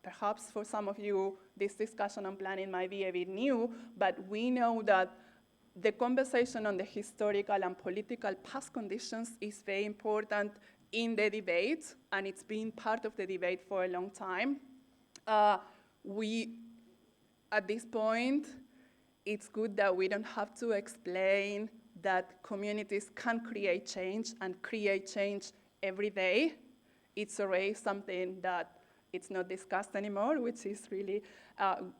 perhaps for some of you, this discussion on planning might be a bit new, but we know that the conversation on the historical and political past conditions is very important in the debate, and it's been part of the debate for a long time. At this point, it's good that we don't have to explain that communities can create change and create change every day. It's already something that it's not discussed anymore, which is really,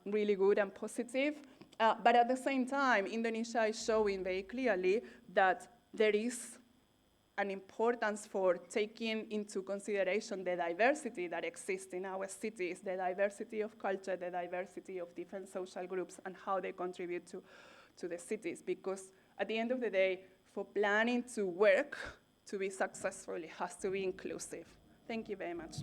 really good and positive. But at the same time, Indonesia is showing very clearly that there is an importance for taking into consideration the diversity that exists in our cities, the diversity of culture, the diversity of different social groups, and how they contribute to the cities. Because at the end of the day, for planning to work, to be successful, it has to be inclusive. Thank you very much.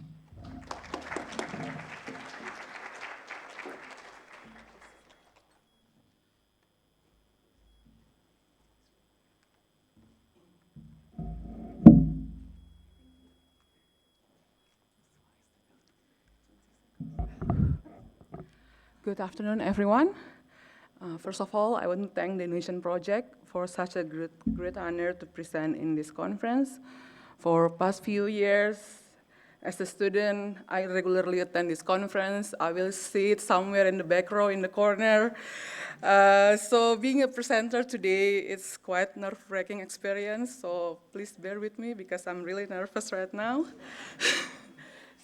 Good afternoon, everyone. First of all, I want to thank the Indonesian Project for such a great honor to present in this conference. For past few years, as a student, I regularly attend this conference. I will sit somewhere in the back row in the corner. So being a presenter today, it's quite nerve-wracking experience. So please bear with me because I'm really nervous right now.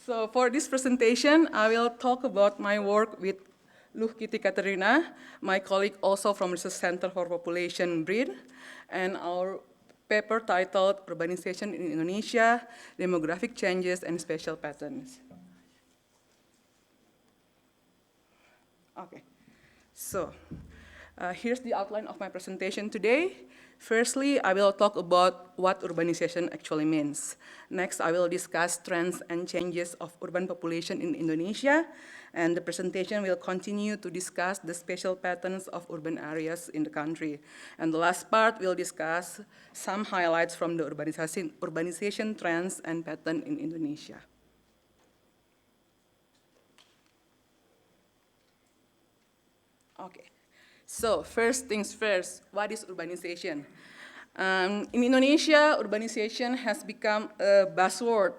So for this presentation, I will talk about my work with Luhkiti Katerina, my colleague also from the Center for Population BRIN, and our paper titled Urbanisation in Indonesia, Demographic Changes and Spatial Patterns. Okay, so Here's the outline of my presentation today. Firstly, I will talk about what urbanization actually means. Next, I will discuss trends and changes of urban population in Indonesia, and the presentation will continue to discuss the spatial patterns of urban areas in the country. And the last part will discuss some highlights from the urbanization trends and pattern in Indonesia. Okay. So first things first, what is urbanization? In Indonesia, urbanization has become a buzzword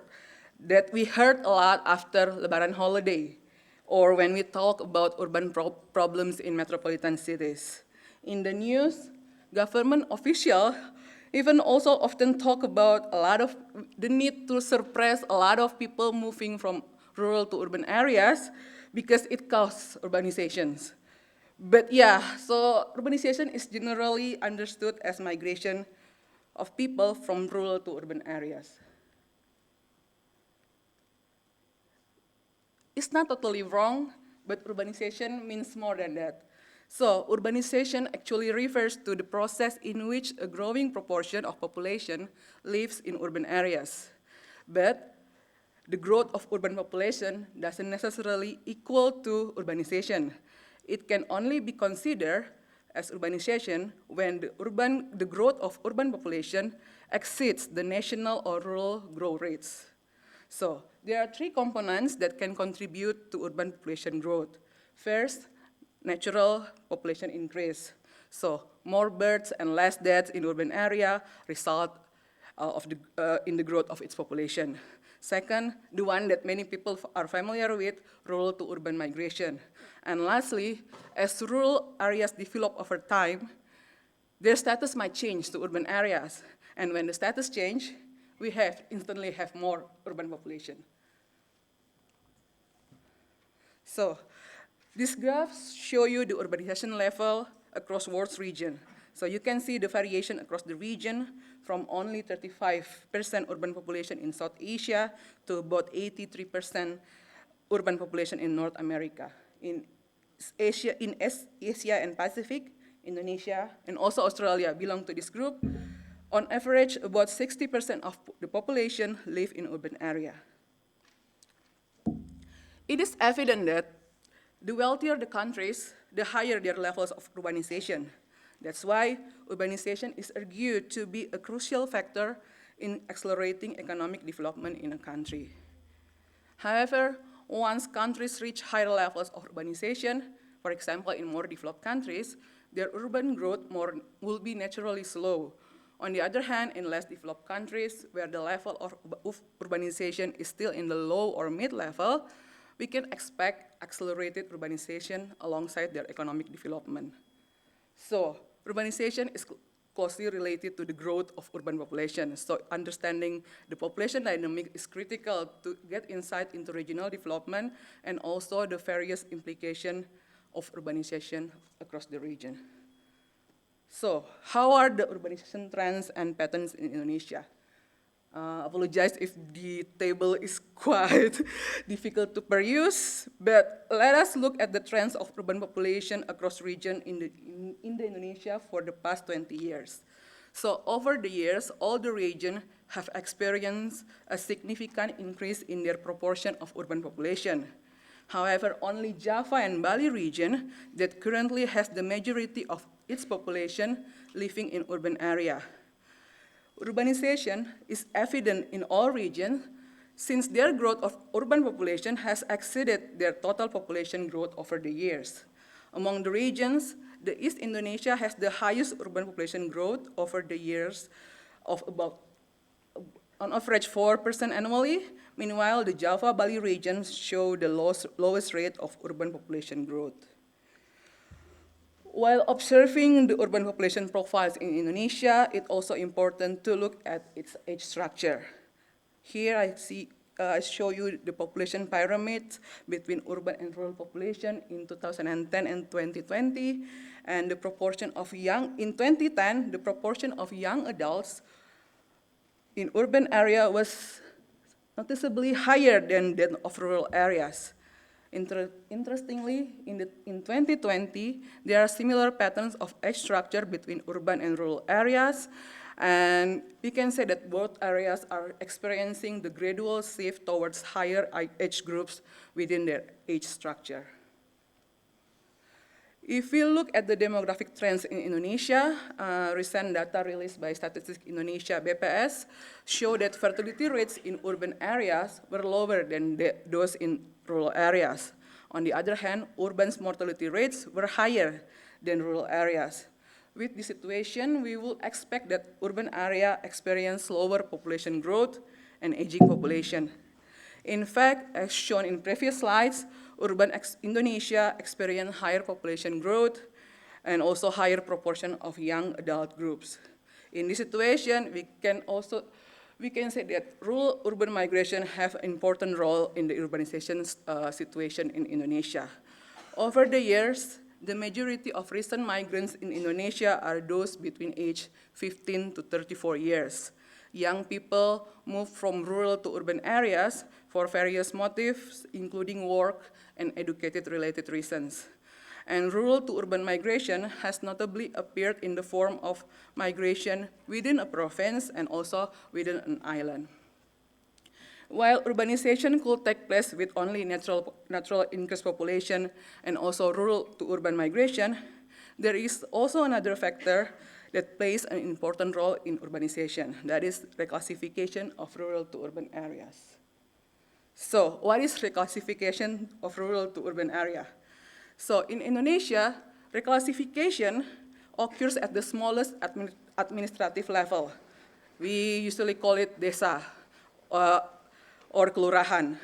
that we heard a lot after Lebaran holiday, or when we talk about urban problems in metropolitan cities. In the news, government officials even also often talk about the need to suppress a lot of people moving from rural to urban areas because it causes urbanizations. But yeah, so urbanization is generally understood as migration of people from rural to urban areas. It's not totally wrong, but urbanization means more than that. So urbanization actually refers to the process in which a growing proportion of population lives in urban areas. But the growth of urban population doesn't necessarily equal to urbanization. It can only be considered as urbanization when the growth of urban population exceeds the national or rural growth rates. So there are three components that can contribute to urban population growth. First, natural population increase. So more births and less deaths in urban area result in the growth of its population. Second, the one that many people are familiar with, rural to urban migration. And lastly, as rural areas develop over time, their status might change to urban areas. And when the status change, we instantly have more urban population. So these graphs show you the urbanization level across world's region. So you can see the variation across the region from only 35% urban population in South Asia to about 83% urban population in North America. In Asia and Pacific, Indonesia, and also Australia belong to this group. On average, about 60% of the population live in urban area. It is evident that the wealthier the countries, the higher their levels of urbanization. That's why urbanization is argued to be a crucial factor in accelerating economic development in a country. However, once countries reach higher levels of urbanization, for example, in more developed countries, their urban growth will be naturally slow. On the other hand, in less developed countries, where the level of urbanization is still in the low or mid-level, we can expect accelerated urbanization alongside their economic development. So, urbanization is closely related to the growth of urban population. So understanding the population dynamic is critical to get insight into regional development and also the various implications of urbanization across the region. So how are the urbanization trends and patterns in Indonesia? Apologize if the table is quite difficult to peruse, but let us look at the trends of urban population across region in Indonesia for the past 20 years. So over the years, all the regions have experienced a significant increase in their proportion of urban population. However, only Java and Bali region that currently has the majority of its population living in urban area. Urbanization is evident in all regions since their growth of urban population has exceeded their total population growth over the years. Among the regions, the East Indonesia has the highest urban population growth over the years of about, on average, 4% annually. Meanwhile, the Java-Bali regions show the lowest rate of urban population growth. While observing the urban population profiles in Indonesia, it's also important to look at its age structure. Here I show you the population pyramid between urban and rural population in 2010 and 2020, and the proportion of in 2010, the proportion of young adults in urban area was noticeably higher than that of rural areas. Interestingly, in 2020, there are similar patterns of age structure between urban and rural areas, and we can say that both areas are experiencing the gradual shift towards higher age groups within their age structure. If we look at the demographic trends in Indonesia, recent data released by Statistics Indonesia (BPS) show that fertility rates in urban areas were lower than those in rural areas. On the other hand, urban mortality rates were higher than rural areas. With this situation, we will expect that urban area experience slower population growth and aging population. In fact, as shown in previous slides, urban Indonesia experienced higher population growth and also higher proportion of young adult groups. In this situation, we can say that rural-urban migration have an important role in the urbanization situation in Indonesia. Over the years, the majority of recent migrants in Indonesia are those between age 15 to 34 years. Young people move from rural to urban areas for various motives, including work and educated-related reasons. And rural to urban migration has notably appeared in the form of migration within a province and also within an island. While urbanization could take place with only natural increased population and also rural to urban migration, there is also another factor that plays an important role in urbanization, that is reclassification of rural to urban areas. So what is reclassification of rural to urban area? So in Indonesia, reclassification occurs at the smallest administrative level. We usually call it desa or kelurahan.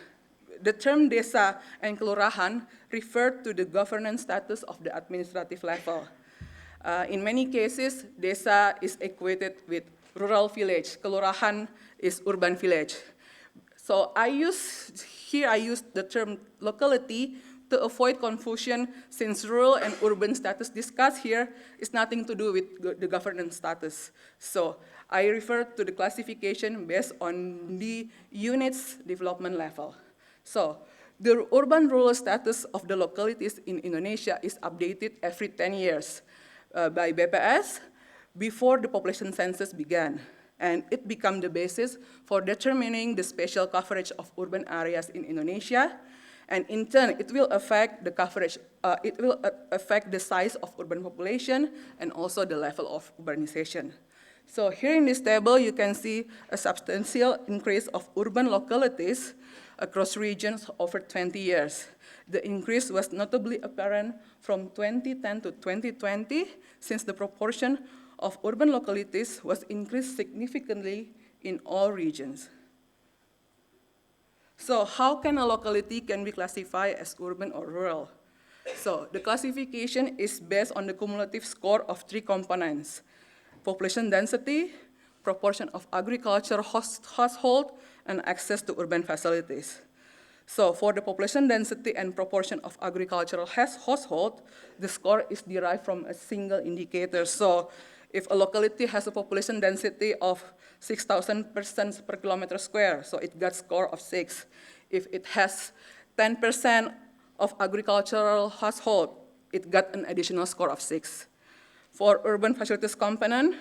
The term desa and kelurahan refer to the governance status of the administrative level. In many cases, desa is equated with rural village. Kelurahan is urban village. So I use the term locality to avoid confusion, since rural and urban status discussed here is nothing to do with the governance status. So I refer to the classification based on the unit's development level. So the urban-rural status of the localities in Indonesia is updated every 10 years by BPS before the population census began. And it became the basis for determining the spatial coverage of urban areas in Indonesia. And in turn, it will affect the coverage, it will affect the size of urban population and also the level of urbanization. So here in this table, you can see a substantial increase of urban localities across regions over 20 years. The increase was notably apparent from 2010 to 2020, since the proportion of urban localities was increased significantly in all regions. So how can a locality can be classified as urban or rural? So the classification is based on the cumulative score of 3 components: population density, proportion of agricultural household, and access to urban facilities. So for the population density and proportion of agricultural household, the score is derived from a single indicator. So if a locality has a population density of 6,000 persons per kilometer square, so it got score of 6. If it has 10% of agricultural household, it got an additional score of 6. For urban facilities component,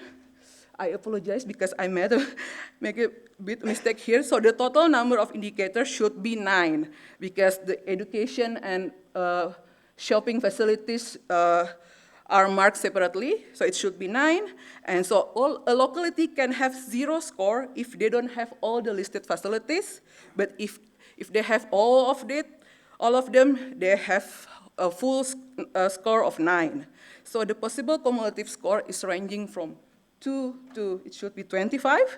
I apologize because I make a bit mistake here. So the total number of indicators should be 9, because the education and shopping facilities are marked separately, so it should be 9. And so a locality can have 0 score if they don't have all the listed facilities, but if they have all of them, they have a full score of 9. So the possible cumulative score is ranging from 2 to, it should be 25,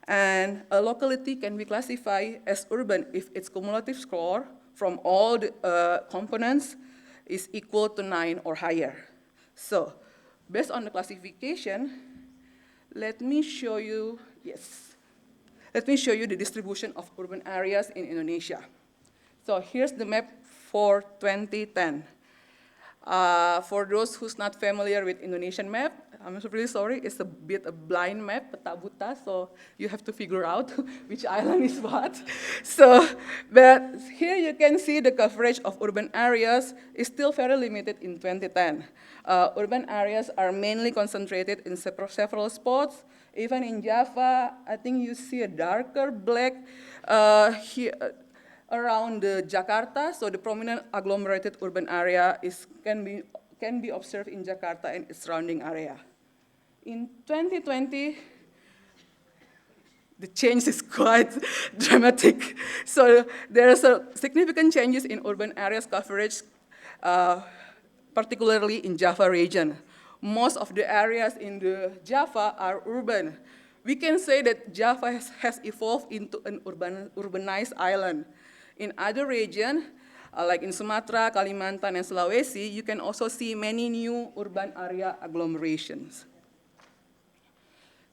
and a locality can be classified as urban if its cumulative score from all the components is equal to 9 or higher. So, based on the classification, let me show you the distribution of urban areas in Indonesia. So here's the map for 2010. For those who's not familiar with Indonesian map, I'm really sorry, it's a bit a blind map, peta buta, so you have to figure out which island is what. So, but here you can see the coverage of urban areas is still very limited in 2010. Urban areas are mainly concentrated in several spots. Even in Java, I think you see a darker black here around Jakarta. So the prominent agglomerated urban area can be observed in Jakarta and its surrounding area. In 2020, the change is quite dramatic. So there are significant changes in urban areas coverage, particularly in Java region. Most of the areas in the Java are urban. We can say that Java has evolved into an urbanized island. In other regions, like in Sumatra, Kalimantan, and Sulawesi, you can also see many new urban area agglomerations.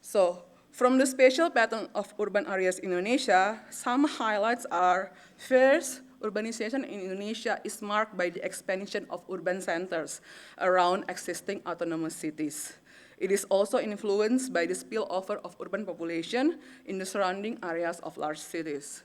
So, from the spatial pattern of urban areas in Indonesia, some highlights are, first, urbanization in Indonesia is marked by the expansion of urban centers around existing autonomous cities. It is also influenced by the spillover of urban population in the surrounding areas of large cities.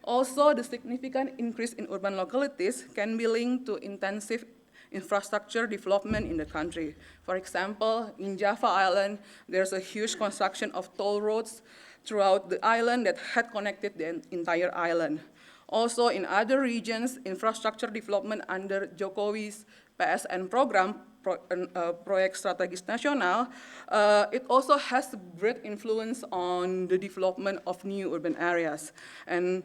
Also, the significant increase in urban localities can be linked to intensive infrastructure development in the country. For example, in Java Island, there's a huge construction of toll roads throughout the island that had connected the entire island. Also, in other regions, infrastructure development under Jokowi's PSN program, Proyek Strategis Nasional, it also has great influence on the development of new urban areas. And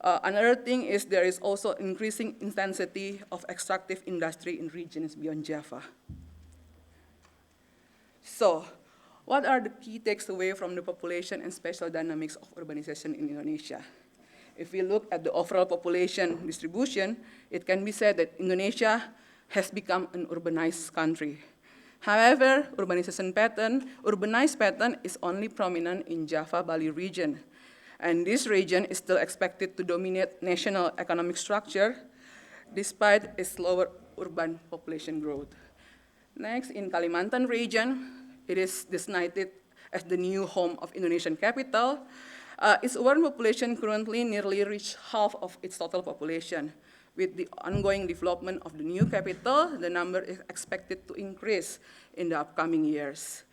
another thing is there is also increasing intensity of extractive industry in regions beyond Java. So, what are the key takeaways from the population and spatial dynamics of urbanization in Indonesia? If we look at the overall population distribution, it can be said that Indonesia has become an urbanized country. However, urbanized pattern is only prominent in Java-Bali region. And this region is still expected to dominate national economic structure despite its slower urban population growth. Next, in Kalimantan region, it is designated as the new home of Indonesian capital. Its urban population currently nearly reached half of its total population. With the ongoing development of the new capital, the number is expected to increase in the upcoming years.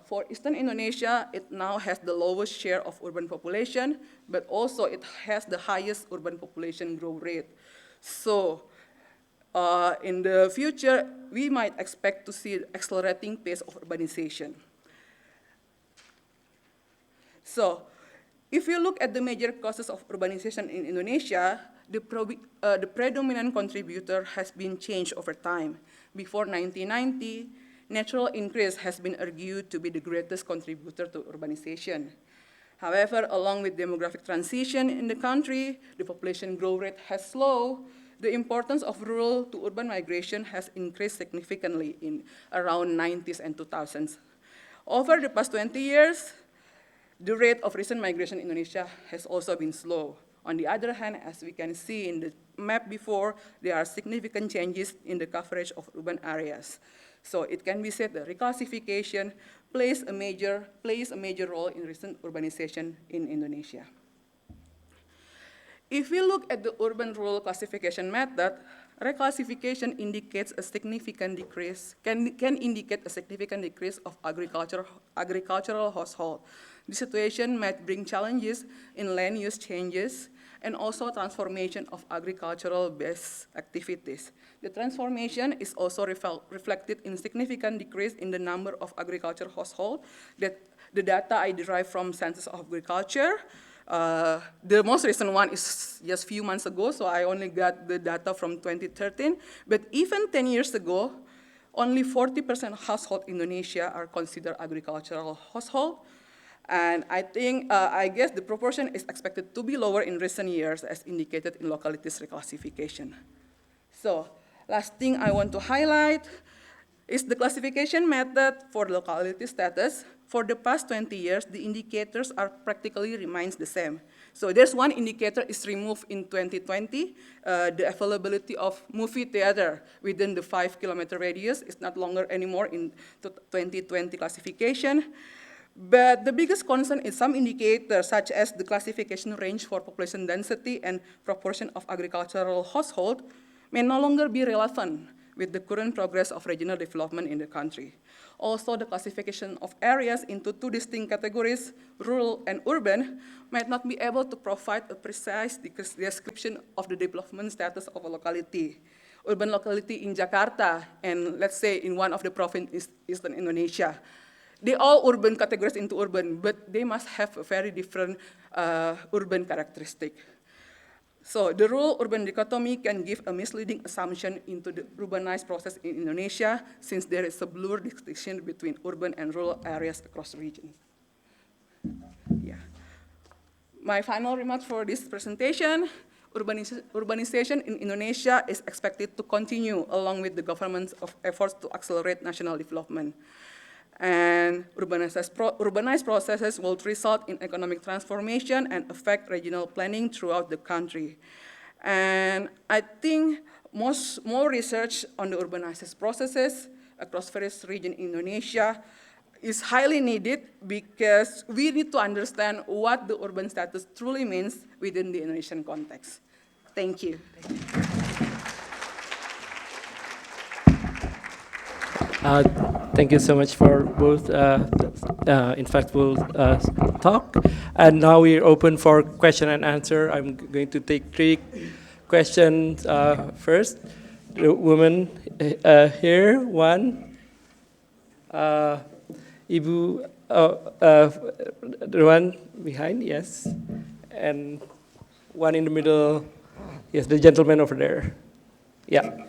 For Eastern Indonesia, it now has the lowest share of urban population, but also it has the highest urban population growth rate. So in the future, we might expect to see accelerating pace of urbanization. So if you look at the major causes of urbanization in Indonesia, the predominant contributor has been changed over time. Before 1990, natural increase has been argued to be the greatest contributor to urbanization. However, along with demographic transition in the country, the population growth rate has slowed. The importance of rural to urban migration has increased significantly in around 90s and 2000s. Over the past 20 years, the rate of recent migration in Indonesia has also been slow. On the other hand, as we can see in the map before, there are significant changes in the coverage of urban areas. So it can be said that reclassification plays a major role in recent urbanization in Indonesia. If we look at the urban-rural classification method, reclassification indicates a significant decrease, can indicate a significant decrease of agricultural household. The situation might bring challenges in land use changes and also transformation of agricultural-based activities. The transformation is also reflected in significant decrease in the number of agricultural households. That the data I derived from Census of Agriculture. The most recent one is just a few months ago, so I only got the data from 2013. But even 10 years ago, only 40% of households in Indonesia are considered agricultural household. And I guess the proportion is expected to be lower in recent years as indicated in localities reclassification. So, last thing I want to highlight is the classification method for locality status. For the past 20 years, the indicators are practically remains the same. So there's one indicator is removed in 2020. The availability of movie theater within the 5-kilometer radius is not longer anymore in 2020 classification. But the biggest concern is some indicators such as the classification range for population density and proportion of agricultural household may no longer be relevant with the current progress of regional development in the country. Also, the classification of areas into two distinct categories, rural and urban, might not be able to provide a precise description of the development status of a locality. Urban locality in Jakarta, and let's say in one of the provinces in Eastern Indonesia, they all urban categorized into urban, but they must have a very different urban characteristic. So the rural-urban dichotomy can give a misleading assumption into the urbanized process in Indonesia, since there is a blurred distinction between urban and rural areas across the region. Yeah. My final remarks for this presentation, urbanization in Indonesia is expected to continue along with the government's efforts to accelerate national development. And urbanized processes will result in economic transformation and affect regional planning throughout the country. And I think more research on the urbanized processes across various regions in Indonesia is highly needed because we need to understand what the urban status truly means within the Indonesian context. Thank you. Thank you so much for both insightful talk. And now we're open for question and answer. I'm going to take 3 questions first. The woman here, one. Ibu, the one behind, yes. And one in the middle, yes, the gentleman over there. Yeah.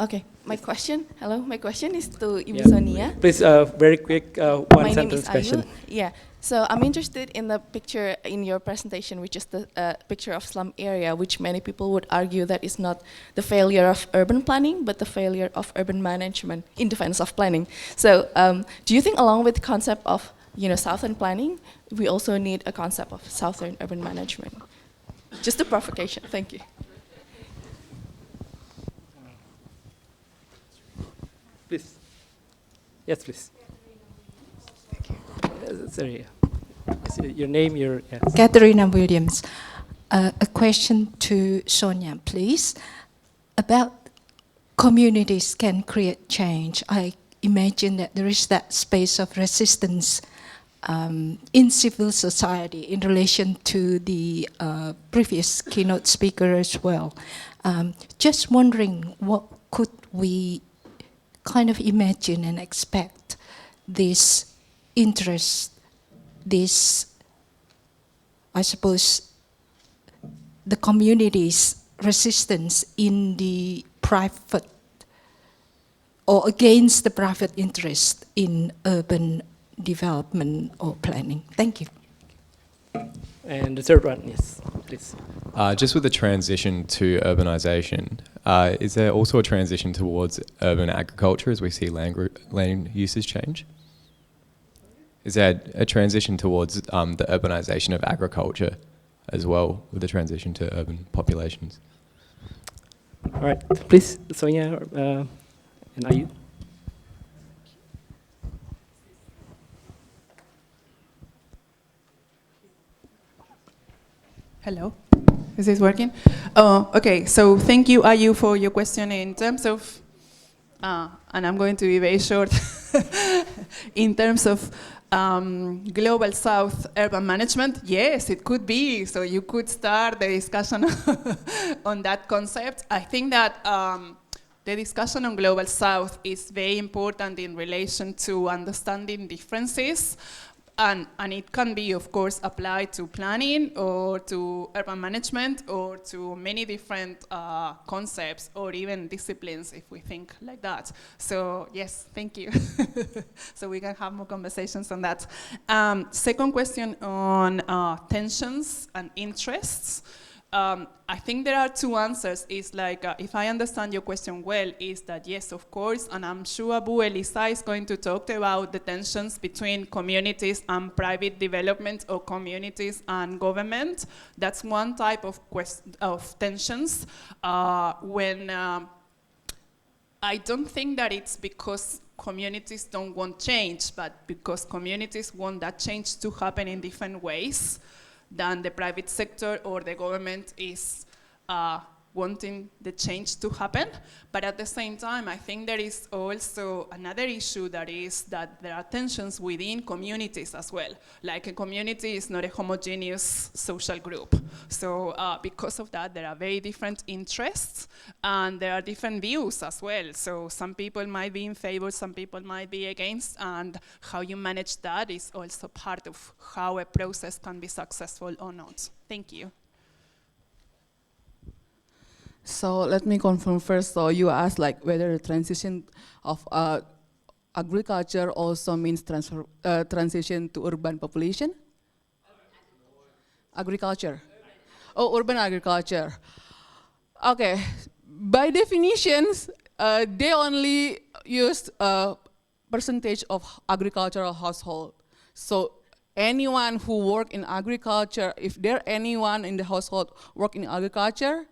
Okay, my question is to Ibu Yeah. Sonia. Please, very quick, one My name sentence is question. Yeah, so I'm interested in the picture in your presentation, which is the picture of slum area, which many people would argue that is not the failure of urban planning, but the failure of urban management in defense of planning. So do you think along with the concept of southern planning, we also need a concept of southern urban management? Just a provocation, thank you. Please. Yes, please. Sorry. Your name, yes. Katharina Williams. A question to Sonia, please. About communities can create change. I imagine that there is that space of resistance in civil society in relation to the previous keynote speaker as well. Just wondering, what could we kind of imagine and expect this interest, this, I suppose, the community's resistance in the private or against the private interest in urban development or planning? Thank you. And the third one, yes, please. Just with the transition to urbanisation, is there also a transition towards urban agriculture as we see land uses change? Is there a transition towards the urbanisation of agriculture as well with the transition to urban populations? All right, please, Sonia, and Ayu. Hello, is this working? Okay, so thank you, Ayu, for your question in terms of, and I'm going to be very short, in terms of Global South urban management. Yes, it could be, so you could start the discussion on that concept. I think that the discussion on Global South is very important in relation to understanding differences. And it can be, of course, applied to planning or to urban management or to many different concepts or even disciplines if we think like that. So yes, thank you. So we can have more conversations on that. Second question on tensions and interests. I think there are two answers. It's like, if I understand your question well, is that yes, of course, and I'm sure Abu Elisa is going to talk about the tensions between communities and private development or communities and government. That's one type of tensions when I don't think that it's because communities don't want change, but because communities want that change to happen in different ways than the private sector or the government is wanting the change to happen. But at the same time, I think there is also another issue, that is that there are tensions within communities as well. Like, a community is not a homogeneous social group. So because of that, there are very different interests and there are different views as well. So some people might be in favor, some people might be against, and how you manage that is also part of how a process can be successful or not. Thank you. So let me confirm first. So you asked like whether the transition of agriculture also means transition to urban population? Agriculture. Oh, urban agriculture. Okay. By definitions, they only use percentage of agricultural household. So anyone who work in agriculture, if there anyone in the household work in agriculture,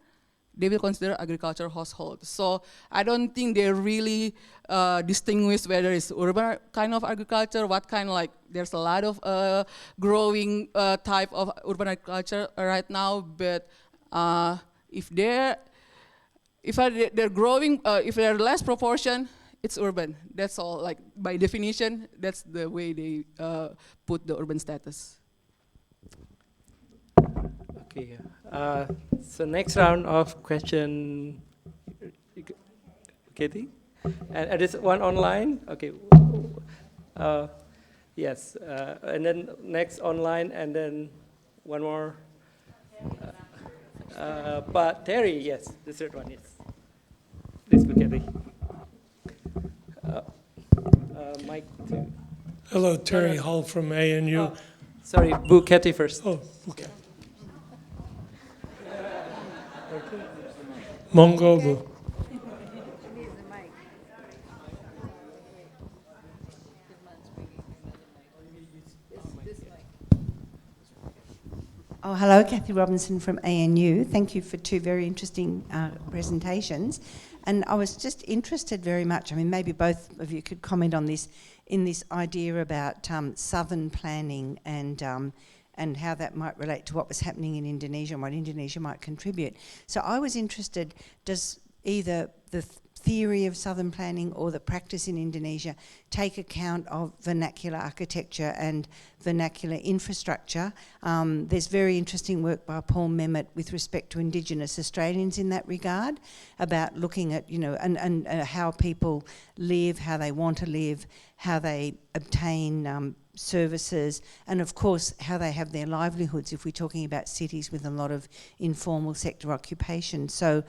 they will consider agricultural household. So I don't think they really distinguish whether it's urban kind of agriculture, what kind, like there's a lot of growing type of urban agriculture right now, but if they're growing, if they're less proportion, it's urban. That's all, like by definition, that's the way they put the urban status. Okay. So next round of question, Katie? And there's one online? Okay. Yes. And then next online, and then one more. But Terry, yes, the third one, yes. Please go, Katie. Mike two. Hello, Terry Hall from ANU. Oh, sorry, Boo Katie first. Oh, okay. Mongobo. Oh, hello, Kathy Robinson from ANU. Thank you for two very interesting presentations. And I was just interested very much, I mean, maybe both of you could comment on this, in this idea about southern planning and how that might relate to what was happening in Indonesia and what Indonesia might contribute. So I was interested, does either the theory of southern planning or the practice in Indonesia take account of vernacular architecture and vernacular infrastructure? There's very interesting work by Paul Memmott with respect to Indigenous Australians in that regard, about looking at, you know, and how people live, how they want to live, how they obtain services, and of course how they have their livelihoods if we're talking about cities with a lot of informal sector occupation. So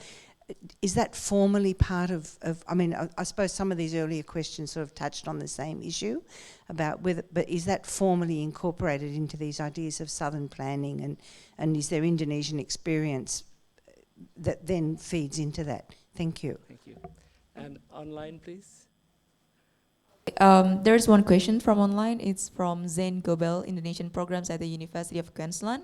is that formally part of I mean, I suppose some of these earlier questions sort of touched on the same issue about whether, but is that formally incorporated into these ideas of southern planning, and is there Indonesian experience that then feeds into that? Thank you. Thank you. And online, please. There's one question from online. It's from Zain Gobel, Indonesian Programs at the University of Queensland.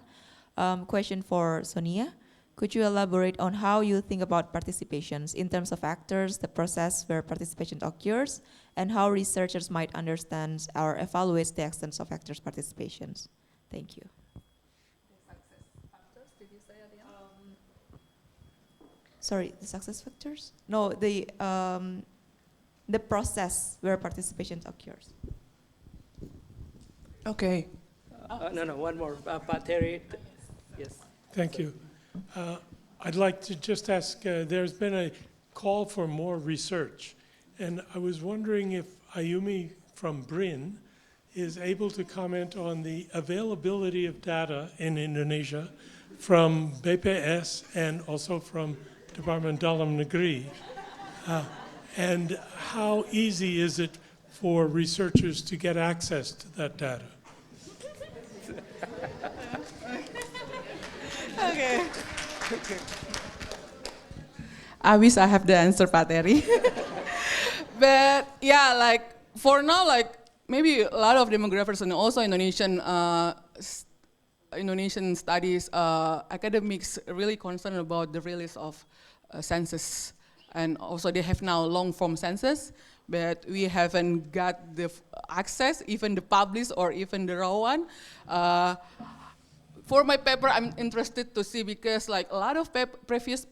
Question for Sonia. Could you elaborate on how you think about participations in terms of actors, the process where participation occurs, and how researchers might understand or evaluate the extent of actors' participations? Thank you. Sorry, the success factors? No, the process where participation occurs. Okay. No, one more. Pat Terry, yes. Thank you. I'd like to just ask, there's been a call for more research, and I was wondering if Ayumi from BRIN is able to comment on the availability of data in Indonesia from BPS and also from Department Dalam Negeri, and how easy is it for researchers to get access to that data? Okay. I wish I have the answer, Pak Terry. But yeah, like for now, like maybe a lot of demographers and also Indonesian studies academics really concerned about the release of census, and also they have now long-form census, but we haven't got the access, even the published or even the raw one. For my paper, I'm interested to see, because like a lot of previous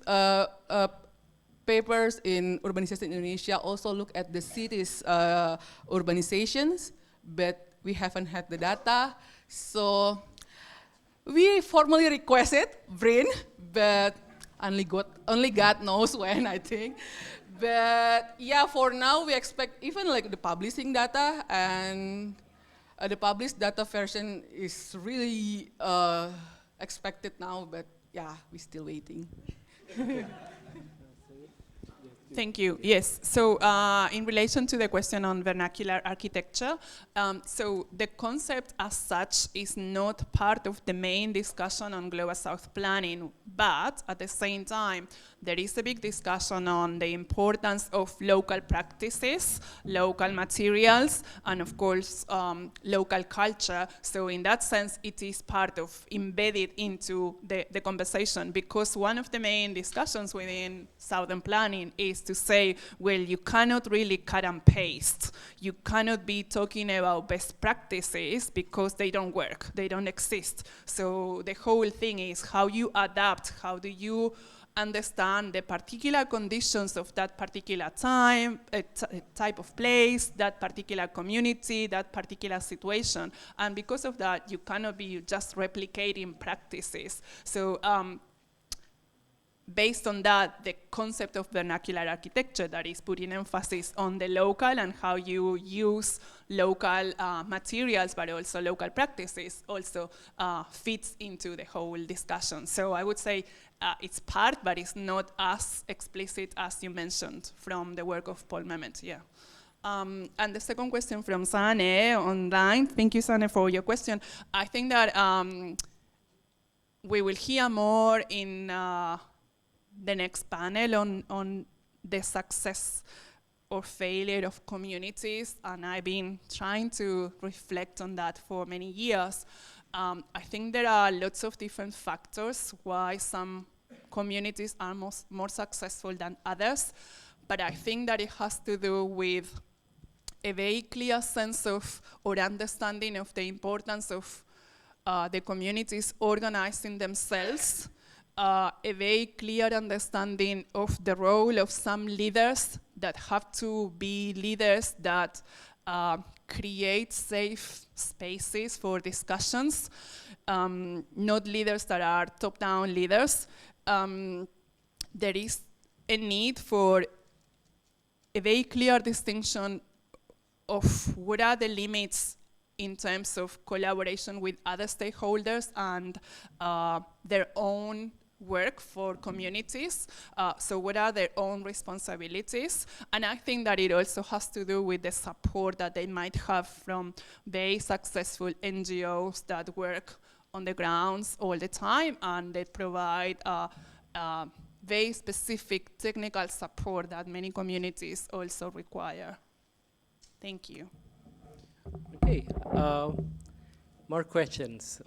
papers in Urbanisation Indonesia also look at the cities' urbanizations, but we haven't had the data. So we formally requested BRIN, but only God knows when, I think. But yeah, for now we expect even like the publishing data, and the published data version is really expected now, but yeah, we're still waiting. Thank you. Yes. So in relation to the question on vernacular architecture, so the concept as such is not part of the main discussion on Global South planning, but at the same time, there is a big discussion on the importance of local practices, local materials, and of course, local culture. So in that sense, it is part of embedded into the conversation, because one of the main discussions within Southern planning is to say, well, you cannot really cut and paste. You cannot be talking about best practices because they don't work, they don't exist. So the whole thing is how you adapt, how do you understand the particular conditions of that particular time, type of place, that particular community, that particular situation. And because of that, you cannot be just replicating practices. So based on that, the concept of vernacular architecture that is putting emphasis on the local and how you use local materials, but also local practices, also fits into the whole discussion. So I would say it's part, but it's not as explicit as you mentioned from the work of Paul Mehmet, yeah. And the second question from Sane online. Thank you, Sane, for your question. I think that we will hear more in the next panel on the success or failure of communities, and I've been trying to reflect on that for many years. I think there are lots of different factors why some communities are more successful than others, but I think that it has to do with a very clear sense of or understanding of the importance of the communities organizing themselves, a very clear understanding of the role of some leaders that have to be leaders that create safe spaces for discussions, not leaders that are top-down leaders. There is a need for a very clear distinction of what are the limits in terms of collaboration with other stakeholders and their own work for communities. So what are their own responsibilities? And I think that it also has to do with the support that they might have from very successful NGOs that work on the grounds all the time, and they provide very specific technical support that many communities also require. Thank you. Okay, more questions.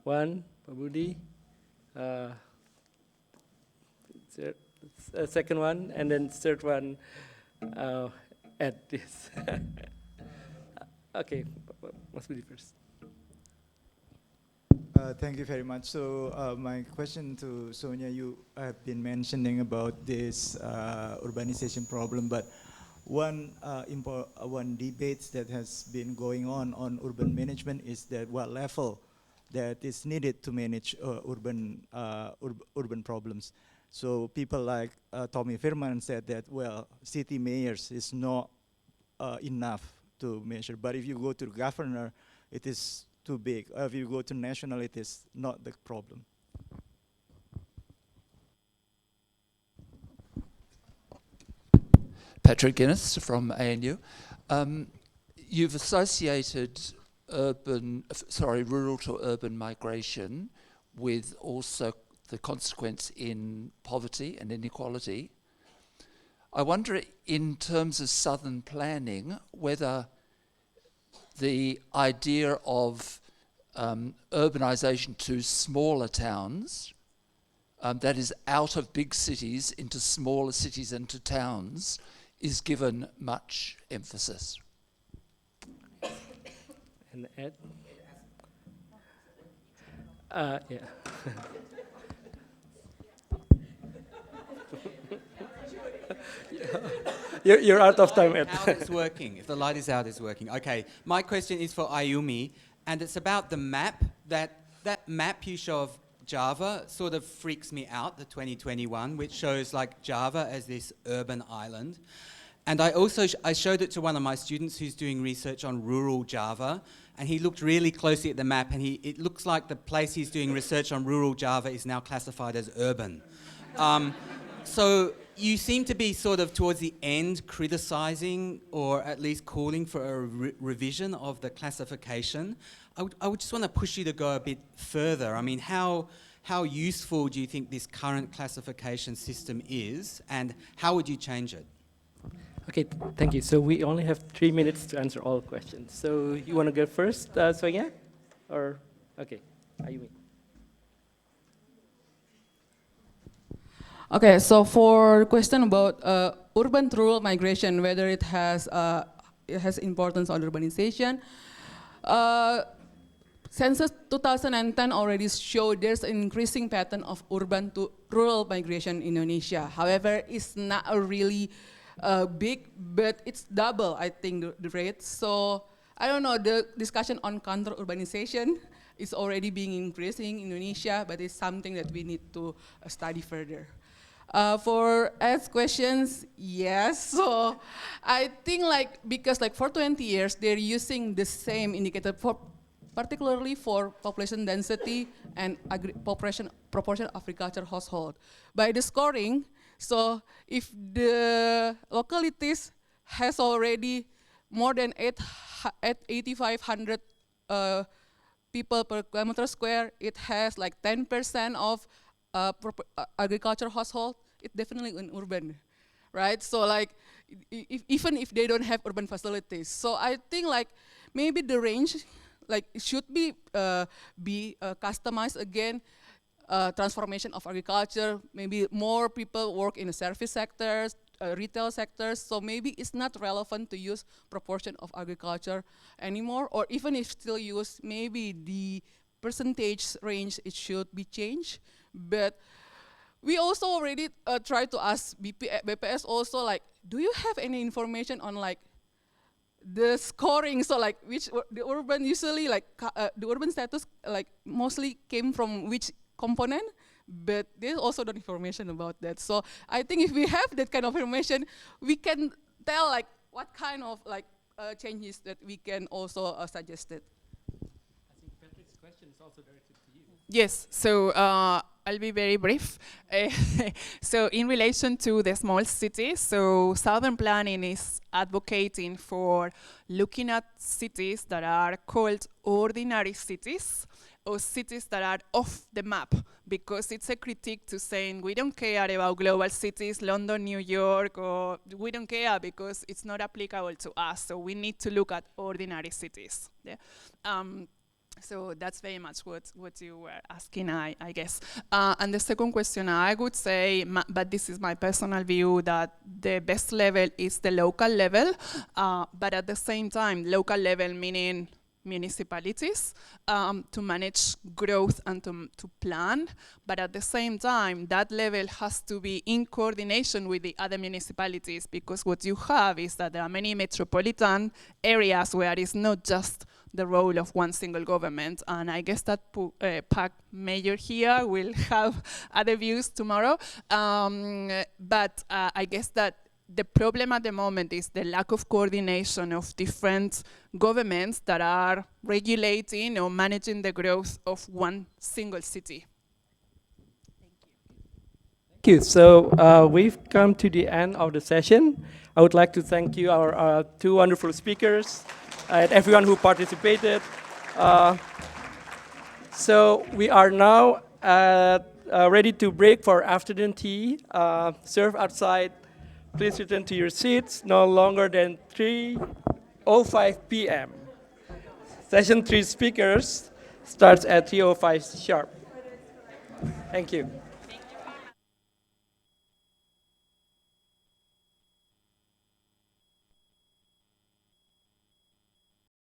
One, Budi. Second one, and then third one at this. Okay, must be first. Thank you very much. So my question to Sonia, you have been mentioning about this urbanization problem, but one debate that has been going on urban management is that what level that is needed to manage urban problems. So people like Tommy Firman said that, well, city mayors is not enough to measure, but if you go to the governor, it is too big. If you go to national, it is not the problem. Patrick Guinness from ANU. You've associated rural to urban migration with also the consequence in poverty and inequality. I wonder, in terms of southern planning, whether the idea of urbanisation to smaller towns, that is out of big cities into smaller cities and to towns, is given much emphasis. And Ed? Yeah. You're out of time, Ed. Out is working. If the light is out, it's working. Okay. My question is for Ayumi, and it's about the map. That map you show of Java sort of freaks me out, the 2021, which shows like Java as this urban island. And I also I showed it to one of my students who's doing research on rural Java, and he looked really closely at the map, and it looks like the place he's doing research on rural Java is now classified as urban. So you seem to be sort of towards the end criticizing or at least calling for a revision of the classification. I would just want to push you to go a bit further. I mean, how useful do you think this current classification system is, and how would you change it? Okay, thank you. So we only have 3 minutes to answer all questions. So you want to go first, Sonia? Or, okay, Ayumi. Okay, so for question about urban to rural migration, whether it has importance on urbanization, Census 2010 already showed there's an increasing pattern of urban to rural migration in Indonesia. However, it's not a really big, but it's double, I think, the rate. So I don't know, the discussion on counter urbanization is already being increasing in Indonesia, but it's something that we need to study further. For Ed's questions, yes. So I think because for 20 years, they're using the same indicator particularly for population density and proportion of agricultural household. By the scoring, so if the localities has already more than 8,500 people per kilometer square, it has 10% of agricultural household, it's definitely in urban, right? So even if they don't have urban facilities. So I think maybe the range it should be customized again, transformation of agriculture, maybe more people work in the service sectors, retail sectors, so maybe it's not relevant to use proportion of agriculture anymore, or even if still use, maybe the percentage range, it should be changed. But we also already try to ask BPS also, do you have any information on the scoring? So which the urban usually the urban status mostly came from which component, but there's also no information about that. So I think if we have that kind of information, we can tell what kind of changes that we can also suggest it. I think Patrick's question is also directed to you. Yes, so I'll be very brief. So in relation to the small cities, so Southern Planning is advocating for looking at cities that are called ordinary cities, or cities that are off the map, because it's a critique to saying we don't care about global cities, London, New York, or we don't care because it's not applicable to us, so we need to look at ordinary cities. Yeah. So that's very much what you were asking, I guess. And the second question, I would say, but this is my personal view, that the best level is the local level, but at the same time, local level meaning municipalities to manage growth and to plan, but at the same time, that level has to be in coordination with the other municipalities, because what you have is that there are many metropolitan areas where it's not just the role of one single government, and I guess that PAC mayor here will have other views tomorrow, but I guess that the problem at the moment is the lack of coordination of different governments that are regulating or managing the growth of one single city. Thank you. So we've come to the end of the session. I would like to thank you, our two wonderful speakers, and everyone who participated. So we are now ready to break for afternoon tea. Serve outside. Please return to your seats no longer than 3:05 p.m. Session 3 speakers starts at 3:05 sharp. Thank you.